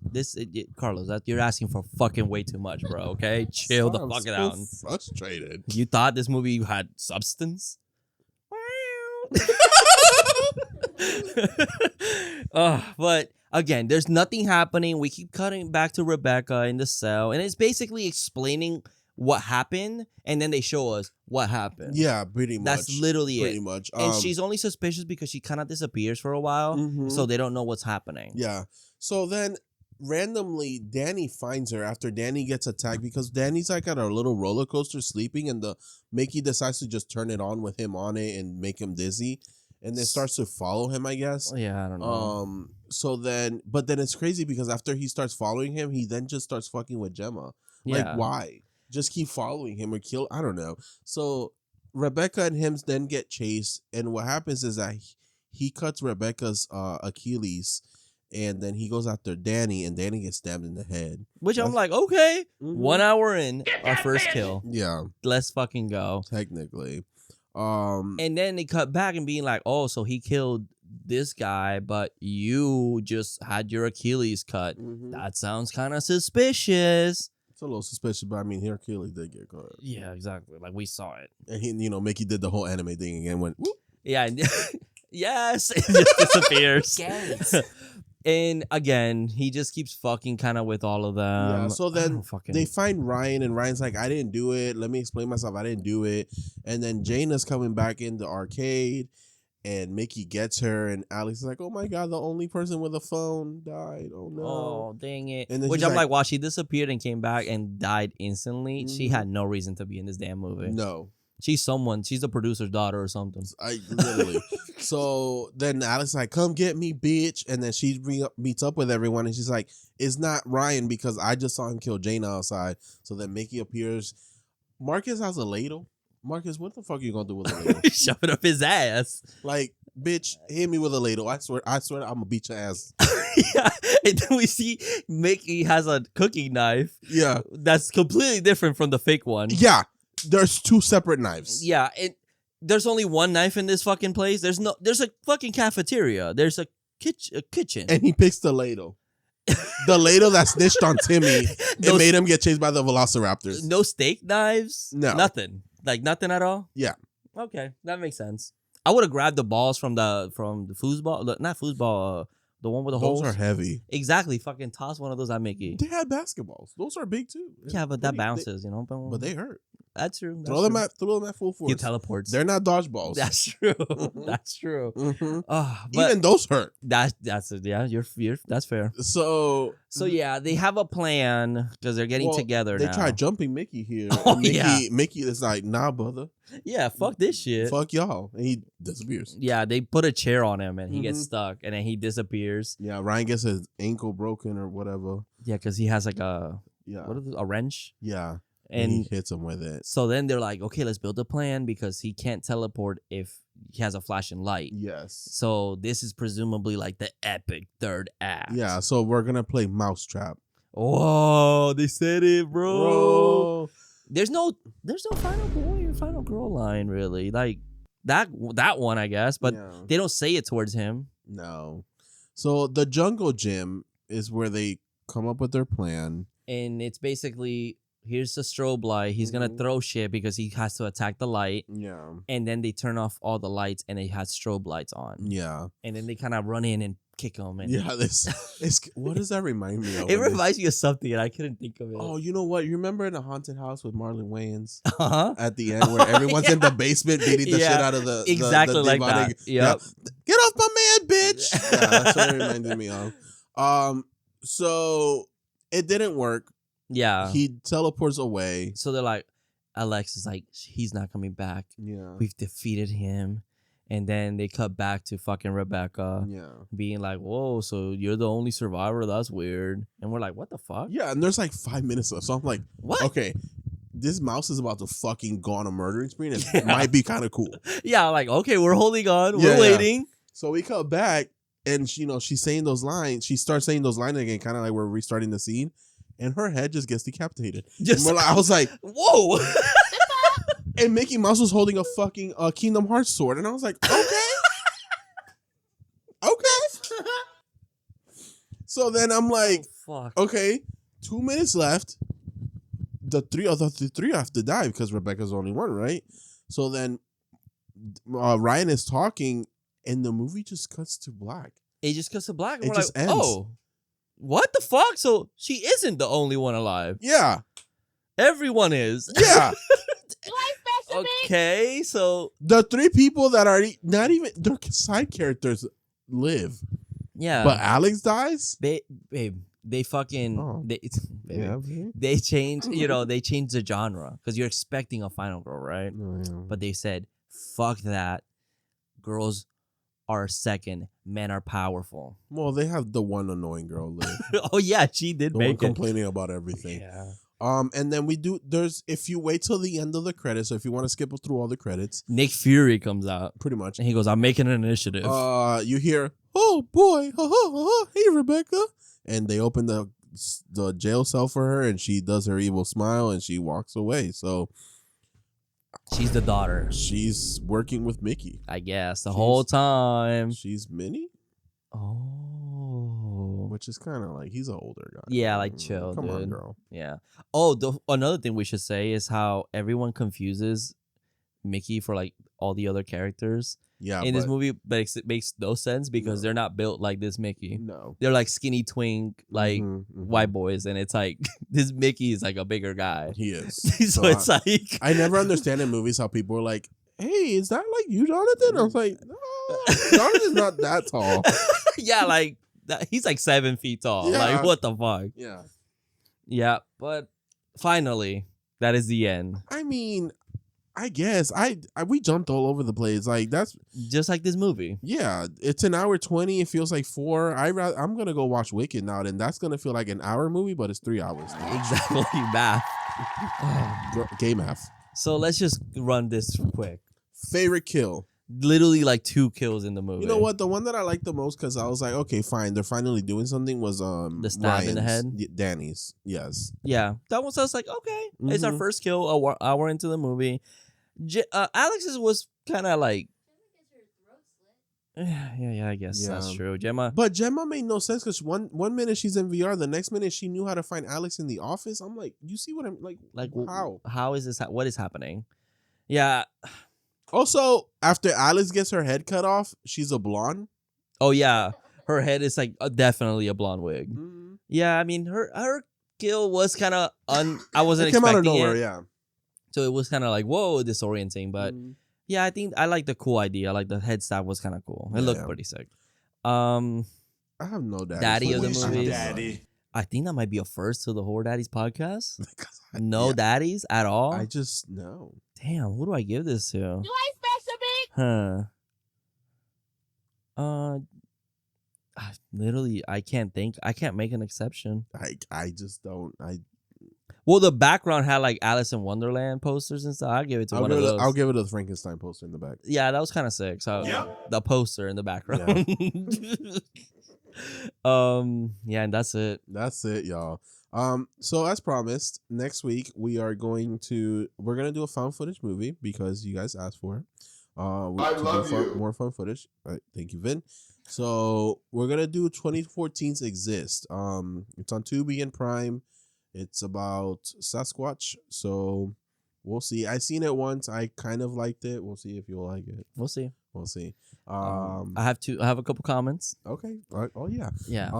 Carlos, you're asking for fucking way too much, bro. Okay, chill the I'm fuck so down. Frustrated. You thought this movie had substance? But again, there's nothing happening. We keep cutting back to Rebecca in the cell, and it's basically explaining what happened, and then they show us what happened. Yeah, pretty much. That's literally pretty it. much. And she's only suspicious because she kind of disappears for a while, Mhm. so they don't know what's happening. Yeah. So then randomly Danny finds her after Danny gets attacked because Danny's like at a little roller coaster sleeping, and the Mickey decides to just turn it on with him on it and make him dizzy, and then starts to follow him, I guess. Yeah, I don't know. So then it's crazy because after he starts following him, he then just starts fucking with Gemma. Yeah. Like, why? Just keep following him or kill? I don't know. So Rebecca and him then get chased, and what happens is that he cuts Rebecca's Achilles, and then he goes after Danny, and Danny gets stabbed in the head. Which I'm like, okay, Mhm. 1 hour in, our first kill. Yeah, Let's fucking go. technically. And then they cut back and being like, oh, so he killed this guy, but you just had your Achilles cut. Mhm. That sounds kind of suspicious. It's a little suspicious, but I mean, her Achilles did get cut, Yeah, exactly. Like we saw it. and he, Mickey did the whole anime thing again. Went, whoop. Yeah. And yes, it just disappears. And again, he just keeps fucking kind of with all of them. Yeah, so then I don't fucking... They find Ryan, and Ryan's like, I didn't do it. Let me explain myself. I didn't do it. And then Jaina's coming back in the arcade, And Mickey gets her, and Alex is like, "Oh my god, the only person with a phone died. Oh no! Oh, dang it!" And then Which she's I'm like, wow, she disappeared and came back and died instantly. She Mhm. had no reason to be in this damn movie. No, She's someone. She's the producer's daughter or something. I literally. So then Alex is like, "Come get me, bitch!" And then she meets up with everyone, and she's like, "It's not Ryan because I just saw him kill Jane outside." So then Mickey appears. Marcus has a ladle. Marcus, what the fuck are you gonna do with a ladle? Shove it up his ass. Like, bitch, hit me with a ladle. I swear, I'm gonna beat your ass. Yeah. And then we see Mickey has a cooking knife. Yeah, That's completely different from the fake one. yeah. There's two separate knives. Yeah. There's only one knife in this fucking place. There's a fucking cafeteria. There's a kitchen. And he picks the ladle. The ladle that snitched on Timmy and made him get chased by the velociraptors. No steak knives? No. Nothing. Like nothing at all? Yeah. Okay, that makes sense. I would have grabbed the balls from the foosball, not foosball, the one with the holes. Those are heavy. Exactly, fucking toss one of those at Mickey. They had basketballs. Those are big too. Yeah, but that bounces, you know. But they hurt. That's true. Throw them at full force. He teleports. They're not dodgeballs. That's true. That's true. Mhm. But Even those hurt. that's yeah. You're that's fair. So Yeah, they have a plan because they're getting well, together They now. tried jumping Mickey here. Oh, and Mickey, yeah. Mickey is like, nah, brother. Yeah, fuck this shit. Fuck y'all. And he disappears. Yeah, they put a chair on him and he gets Mhm. stuck and then he disappears. Yeah, Ryan gets his ankle broken or whatever. Yeah, because he has like a Yeah. a wrench. Yeah. And he And hits him with it. so then they're like, okay, let's build a plan because he can't teleport if he has a flashing light. Yes. So this is presumably like the epic third act. Yeah, so we're gonna play Mousetrap. Oh, they said it, bro. Bro. There's no final boy or final girl line really. Like that one, I guess, but Yeah. they don't say it towards him. No. So the jungle gym is where they come up with their plan. And it's basically here's the strobe light. He's gonna Mhm. throw shit because he has to attack the light. Yeah. And then they turn off all the lights and it has strobe lights on. Yeah. And then they kind of run in and kick him. And Yeah. It's what does that remind me of? it when they- reminds me of something and I couldn't think of it. Oh, you know what? You remember in the haunted house with Marlon Wayans Uh-huh. at the end where everyone's in the basement beating the Yeah, shit out of the exactly the like demonic- that. Yep. Yeah. Get off my man, bitch. Yeah, that's what it reminded me of. So it didn't work. Yeah. He teleports away. So they're like, Alex is like, he's not coming back. Yeah. We've defeated him. And then they cut back to fucking Rebecca Yeah. being like, whoa, so you're the only survivor? That's weird. And we're like, what the fuck? Yeah, and there's like 5 minutes left. So I'm like, What? okay, this mouse is about to fucking go on a murdering spree and it Yeah. might be kind of cool. Yeah, like, okay, we're holding on. Yeah, We're yeah. waiting. So we cut back and she's saying those lines. She starts saying those lines again, kind of like we're restarting the scene. And her head just gets decapitated. Just And I was like, whoa. and Mickey Mouse was holding a fucking Kingdom Hearts sword. And I was like, okay. Okay. So then I'm like, Fuck. okay, 2 minutes left. The three have to die because Rebecca's the only one, right? So then Ryan is talking and the movie just cuts to black. It just cuts to black. And It we're just like, ends. oh, what the fuck? So she isn't the only one alive. Yeah. Everyone is. Yeah. Okay, so The three people that are not even, their side characters live. yeah. But Alex dies? They fucking Oh. baby, Yeah. they changed, they changed the genre because you're expecting a final girl, right? Oh, yeah. But they said, fuck that. Girls are second. Men are powerful. Well, they have the one annoying girl live. Oh yeah, she did The one make it. complaining about everything. Yeah. And then if you wait till the end of the credits, so if you want to skip through all the credits, Nick Fury comes out pretty much, and he goes, I'm making an initiative. you hear, oh boy, ha, ha, ha, ha. Hey Rebecca, and they open the jail cell for her, and she does her evil smile, and she walks away. So She's the daughter, she's working with Mickey. I guess, the She's- whole time. She's Minnie, Oh. which is kind of like he's an older guy. Yeah, like, chill, Come on, dude. girl. Yeah. Oh, another thing we should say is how everyone confuses Mickey for like all the other characters Yeah, in this but movie, but it makes no sense because No. they're not built like this Mickey. no, They're like skinny twink, like Mhm, mhm. white boys, and it's like this Mickey is like a bigger guy. He is. So it's like I never understand in movies how people are like, "Hey, is that like you, Jonathan?" I was like, "No, Jonathan's not that tall. Yeah, like he's like 7 feet tall. Yeah. Like what the fuck? Yeah. Yeah, but finally, that is the end. I mean, I guess we jumped all over the place. Like that's Just like this movie. yeah. It's an hour 20. It feels like 4. I'm gonna go watch Wicked now. Then that's gonna feel like an hour movie, but it's 3 hours. Exactly, math. Gay math. So let's just run this quick. Favorite kill. Literally like 2 kills in the movie. You know what? The one that I liked the most because I was like, okay, fine, they're finally doing something. Was The stab in the Ryan's, head? Danny's. Yes. Yeah, that one sounds like okay. It's our Mhm. first kill hour into the movie. Alex's was kind of like, yeah, I guess that's Yeah. true. Gemma, But Gemma made no sense because one minute she's in VR, the next minute she knew how to find Alex in the office. I'm like, you see what I'm like? like, How? is this? What is happening? Yeah. Also, after Alex gets her head cut off, she's a blonde. Oh yeah, her head is like definitely a blonde wig. Mm-hmm. Yeah, I mean her kill was kind of I wasn't It came expecting out of nowhere. it, Yeah. so it was kind of like whoa, disorienting. But Mhm. yeah, I think I like the cool idea. Like the head stab was kind of cool. It Yeah. looked pretty sick. I have no Daddy of the footage. I have movies. Daddy. I think that might be a first to the Horror Daddies podcast. Because No yeah, daddies at all. I just no. Damn, who do I give this to? Do I special big? Huh. Literally, I can't think. I can't make an exception. I just don't. Well, the background had like Alice in Wonderland posters and stuff. I'll give it to one of those. I'll give it a Frankenstein poster in the back. Yeah, that was kind of sick. So Yep. the poster in the background. Yeah, and that's it. That's it, y'all. So as promised, next week we're gonna do a found footage movie because you guys asked for it. I love you. More fun footage. All right, thank you, Vin. So we're gonna do 2014's Exist. It's on Tubi and Prime. It's about Sasquatch. So we'll see. I seen it once. I kind of liked it. We'll see if you'll like it. We'll see. We'll see. I have a couple comments. Okay. Oh yeah. Yeah.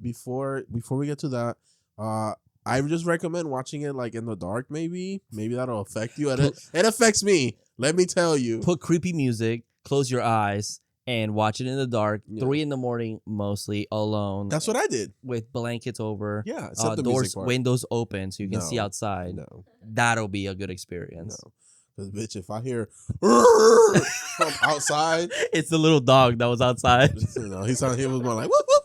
Before we get to that, I would just recommend watching it like in the dark. Maybe that'll affect you. It affects me. Let me tell you. Put creepy music. Close your eyes and watch it in the dark. Yeah. 3 a.m, mostly alone. That's what I did. with blankets over. Yeah. Except the Doors, music part. windows open so you can see No. outside. No. That'll be a good experience. No. Because bitch, if I hear from outside, It's the little dog that was outside. he was more like whoop whoop.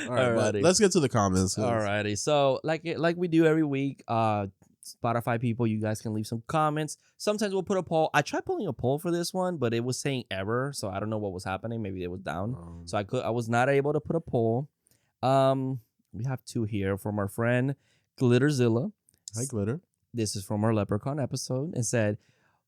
All right, but Alrighty. let's get to the comments. Alrighty. So like we do every week, Spotify people, you guys can leave some comments. Sometimes we'll put a poll. I tried pulling a poll for this one, but it was saying error, so I don't know what was happening. Maybe it was down. So I was not able to put a poll. We have 2 here from our friend Glitterzilla. Hi, Glitter. This is from our Leprechaun episode and said,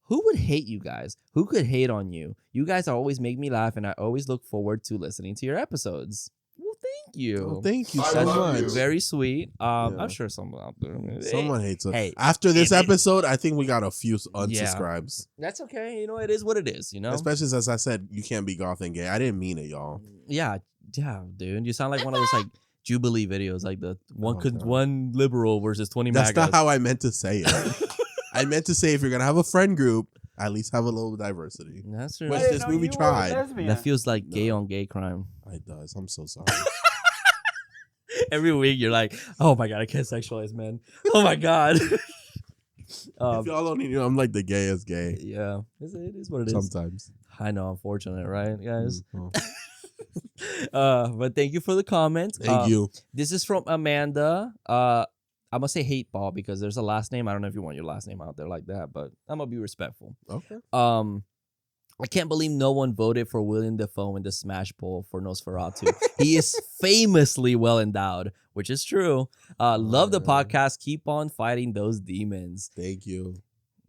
"Who would hate you guys? Who could hate on you? You guys always make me laugh, and I always look forward to listening to your episodes." Well, thank you. Oh, thank you I so love much. you. Very sweet. Yeah. I'm sure someone out there. Someone hates us. Hey, After this if it- episode, I think we got a few unsubscribes. That's okay. You know, it is what it is. You know. Especially as I said, you can't be goth and gay. I didn't mean it, y'all. Yeah, dude. You sound like one of those like Jubilee videos, like the God. one liberal versus 20 That's MAGAs. not how I meant to say it. I meant to say if you're gonna have a friend group, at least have a little diversity. That's true. Which this movie tried. That feels like gay No. on gay crime. It does. I'm so sorry. Every week you're like, oh my god, I can't sexualize men. Oh my god. If y'all don't even know, I'm like the gayest gay. Yeah, it is what it is. Sometimes. I know, unfortunate, right, guys? Well, But thank you for the comment. thank you. This is from Amanda. I'm gonna say hate ball because there's a last name. I don't know if you want your last name out there like that, but I'm gonna be respectful. Okay. I can't believe no one voted for William Dafoe in the Smash Bowl for Nosferatu. He is famously well endowed, which is true. Love the podcast. Keep on fighting those demons. Thank you.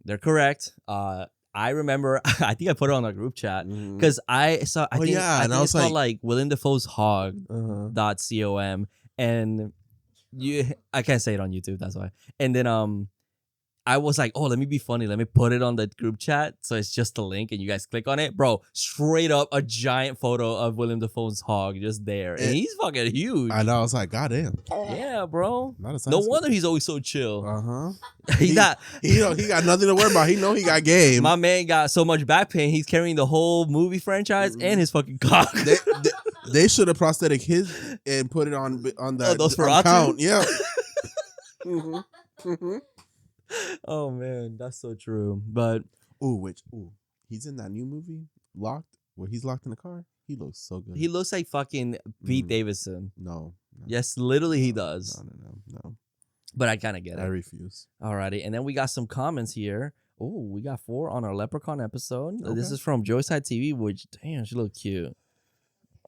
They're correct. I remember, I think I put it on our group chat Mhm. because I saw, I think, yeah, I and think I it's was called like William Dafoe's Hog. Uh-huh. .com, and I can't say it on YouTube, that's why. And then I was like, oh, let me be funny. Let me put it on the group chat. So it's just a link and you guys click on it. Bro, straight up a giant photo of William Dafoe's hog just there. And he's fucking huge. I know. I was like, goddamn. Yeah, bro. Not a No wonder he's always so chill. He got nothing to worry about. He know he got game. My man got so much back pain. He's carrying the whole movie franchise and his fucking cock. They should have prosthetic his and put it on the those account. Yeah. Oh man, that's so true. But he's in that new movie, Locked, where he's locked in the car. He looks so good. he looks like fucking Pete Davidson. No. Yes, literally he does. No. But I kind of get it. I refuse. Alrighty, and then we got some comments here. Oh, we got 4 on our Leprechaun episode. Okay. This is from Joyside TV, which, damn, she look cute.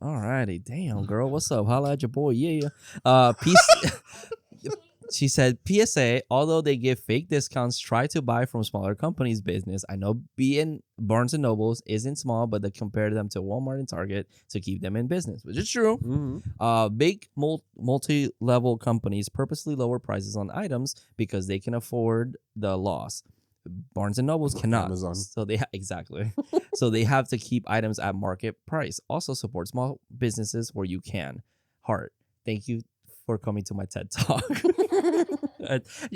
Alrighty, damn, girl, what's up? Holla at your boy, yeah. Peace. She said, PSA, although they give fake discounts, try to buy from smaller companies' business. I know being Barnes & Nobles isn't small, but they compare them to Walmart and Target to keep them in business, which is true. Mm-hmm. Big multi-level companies purposely lower prices on items because they can afford the loss. Barnes & Nobles cannot. Amazon. So they exactly. So they have to keep items at market price. Also support small businesses where you can. Heart, thank you for coming to my TED Talk.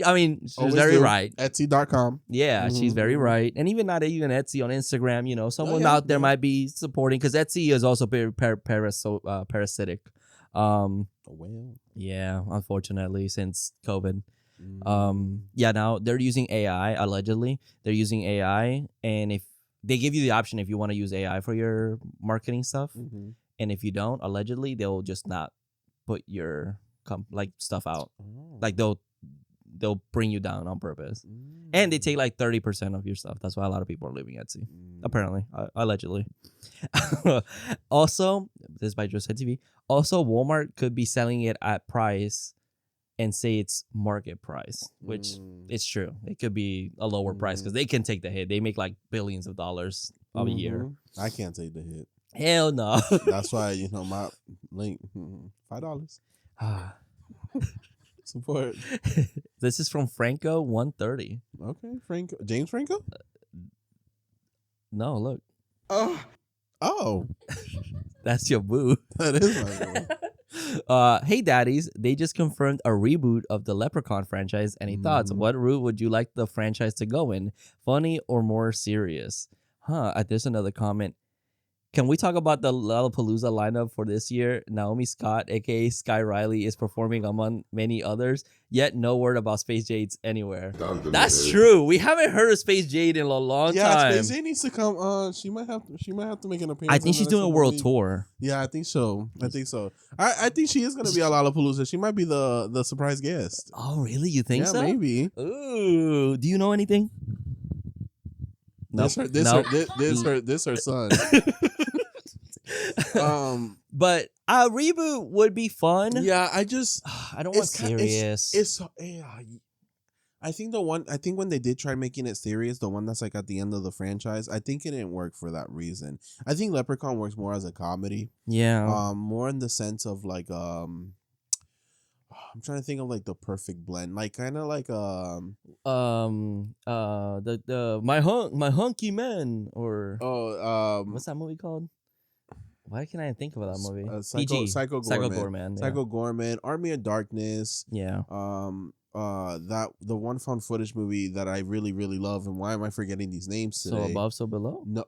I mean, she's very right. Etsy.com. Yeah, she's very right. And even not even Etsy, on Instagram, someone out there might be supporting, because Etsy is also very parasitic. Well. Yeah, unfortunately, since COVID. Now they're using AI, allegedly. They're using AI, and if they give you the option if you want to use AI for your marketing stuff, and if you don't, allegedly, they'll just not put your stuff out. Like they'll bring you down on purpose. And they take like 30% of your stuff. That's why a lot of people are leaving Etsy. Apparently, allegedly. Also, this is by Joseph TV. Also, Walmart could be selling it at price and say it's market price, which it's true. It could be a lower price because they can take the hit. They make like billions of dollars a year. I can't take the hit. Hell no. That's why, my link, $5. Support. This is from Franco 130. Okay, Franco. James Franco? No, look. Oh. That's your boo. That is my boo. Hey daddies, they just confirmed a reboot of the Leprechaun franchise. Any thoughts? What route would you like the franchise to go in? Funny or more serious? There's another comment. Can we talk about the Lollapalooza lineup for this year? Naomi Scott, aka Sky Riley, is performing among many others, yet no word about Space Jade's anywhere. That's true. We haven't heard of Space Jade in a long time. Yeah, Space Jade needs to come. She might have to make an appearance. I think she's doing a world tour. Yeah, I think so. I think she is gonna be at Lollapalooza. She might be the surprise guest. Oh, really? You think so? Yeah, maybe. Ooh, do you know anything? This her son. But a reboot would be fun. Yeah, I don't want serious. I think when they did try making it serious, the one that's like at the end of the franchise, I think it didn't work for that reason. I think Leprechaun works more as a comedy. Yeah. More in the sense of like I'm trying to think of like the perfect blend, like kind of like the my hunky man, or what's that movie called? Why can't I think of that movie? Psycho Gorman. Psycho Gorman, Army of Darkness. Yeah. The one found footage movie that I really, really love, and why am I forgetting these names today? So Above, So Below? No,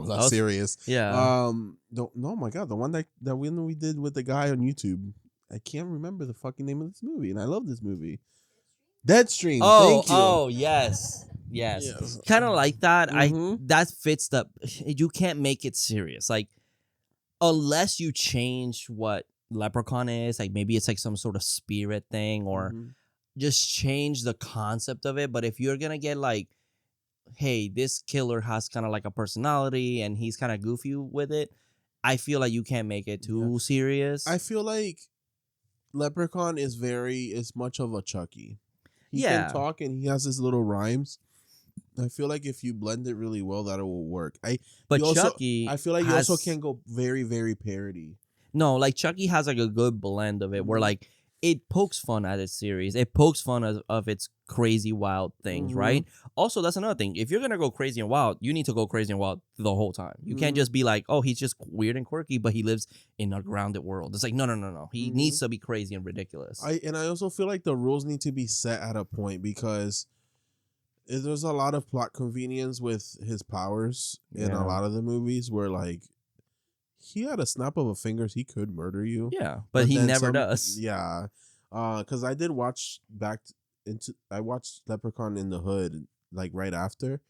that's serious. Yeah. No, my God, the one that we did with the guy on YouTube. I can't remember the fucking name of this movie, and I love this movie. Deadstream. Thank you. Oh, yes. Kind of like that. That fits you can't make it serious. Like, unless you change what Leprechaun is, like maybe it's like some sort of spirit thing, or just change the concept of it. But if you're gonna get like, hey, this killer has kind of like a personality and he's kind of goofy with it, I feel like you can't make it too serious. I feel like Leprechaun is much of a Chucky. He can talk and he has his little rhymes. I feel like if you blend it really well, that it will work. Chucky, I feel like you also can go very, very parody. No, like Chucky has like a good blend of it, where like it pokes fun at its series. It pokes fun of its crazy wild things, right? Also, that's another thing. If you're gonna go crazy and wild, you need to go crazy and wild the whole time. You can't just be like, oh, he's just weird and quirky, but he lives in a grounded world. It's like, no. He needs to be crazy and ridiculous. I also feel like the rules need to be set at a point, because there's a lot of plot convenience with his powers in a lot of the movies where, like, he had a snap of a fingers, he could murder you. Yeah, but he never does. Yeah. Because I did watch I watched Leprechaun in the Hood, like, right after.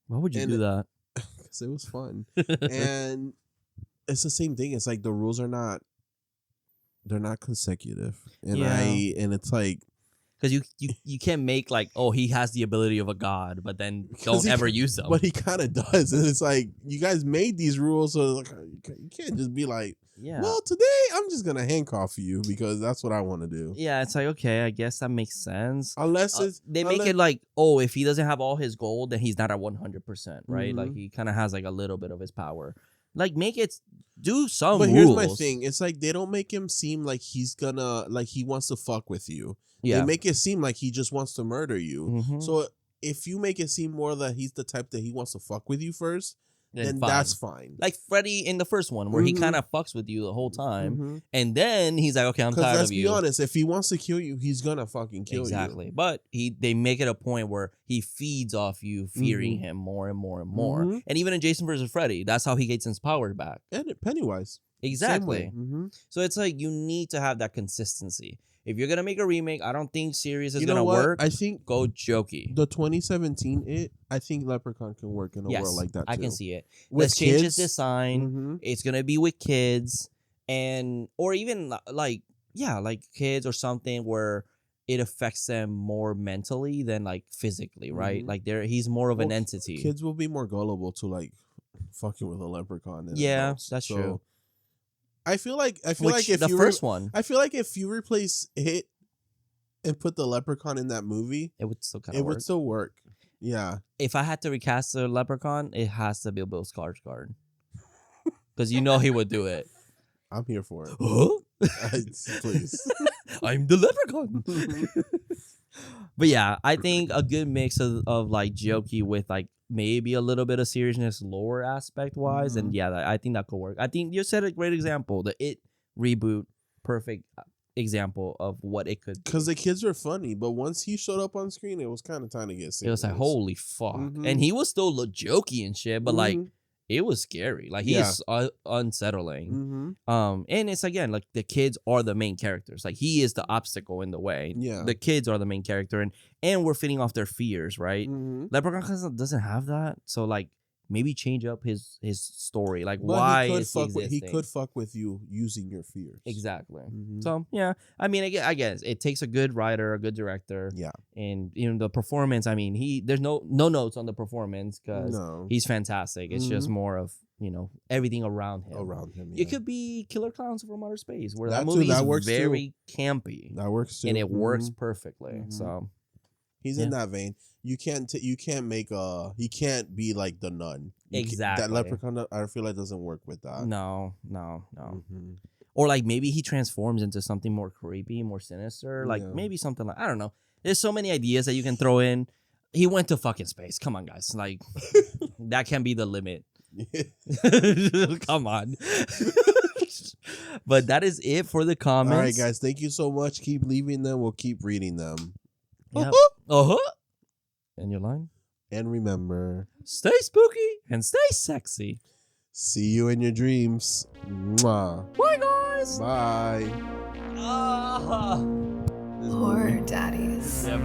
Why would you do that? Because it was fun. And it's the same thing. It's like the rules they're not consecutive. And and it's like, because you can't make like, oh, he has the ability of a god, but then don't ever use them. But he kind of does. And it's like, you guys made these rules, so like, you can't just be like, well, today I'm just going to handcuff you because that's what I want to do. Yeah, it's like, okay, I guess that makes sense. Unless they make it like, oh, if he doesn't have all his gold, then he's not at 100%, right? Like, he kind of has like a little bit of his power. Like, make it, do some rules. But here's my thing. It's like, they don't make him seem like he's gonna, like, he wants to fuck with you. Yeah. They make it seem like he just wants to murder you. So if you make it seem more that he's the type that he wants to fuck with you first, then that's fine. Like Freddy in the first one, where he kind of fucks with you the whole time, and then he's like, okay, I'm tired of you. Let's be honest, if he wants to kill you, he's gonna fucking kill you. Exactly. But they make it a point where he feeds off you, fearing him more and more and more. And even in Jason vs. Freddy, that's how he gets his power back. And Pennywise. Exactly. So it's like, you need to have that consistency. If you're gonna make a remake, I don't think series is gonna work. I think go jokey. The 2017 I think Leprechaun can work in a world like that too. I can see it. With Let's change his design. It's gonna be with kids, or even like kids or something where it affects them more mentally than like physically, right? Like he's more of an entity. Kids will be more gullible to like fucking with a leprechaun. That's true. I feel like if the first one, I feel like if you replace it and put the leprechaun in that movie, it would still would still work. Yeah. If I had to recast the leprechaun, it has to be Bill Skarsgård, because you know he would do it. I'm here for it. Please. I'm the leprechaun. But yeah, I think a good mix of like jokey with like maybe a little bit of seriousness lore aspect wise, and I think that could work. I think you said a great example, the It reboot, perfect example of what it could be. Because the kids were funny, but once he showed up on screen, it was kind of time to get serious. It was like, holy fuck. And he was still jokey and shit, but like, it was scary. Like, he is unsettling. And it's, again, like, the kids are the main characters. Like, he is the obstacle in the way. Yeah. The kids are the main character, and we're feeding off their fears, right? Leprechaun doesn't have that. So, like, maybe change up his story. Like, but why is he existing? He could fuck with you using your fears. Exactly. So, yeah. I mean, I guess it takes a good writer, a good director. Yeah. And, the performance, I mean, there's no notes on the performance because he's fantastic. It's just more of, everything around him. It could be Killer Clowns from Outer Space, where that movie is very campy. That works too. And it works perfectly. So he's in that vein. You can't make he can't be like the Nun. Exactly. That leprechaun, I feel like doesn't work with that. No. Or like maybe he transforms into something more creepy, more sinister. Like maybe something like, I don't know. There's so many ideas that you can throw in. He went to fucking space. Come on, guys. Like, that can be the limit. Come on. But that is it for the comments. All right, guys. Thank you so much. Keep leaving them. We'll keep reading them. Yep. And your line? And remember, stay spooky and stay sexy. See you in your dreams. Mwah. Bye, guys. Bye. Horror Daddies. Yeah,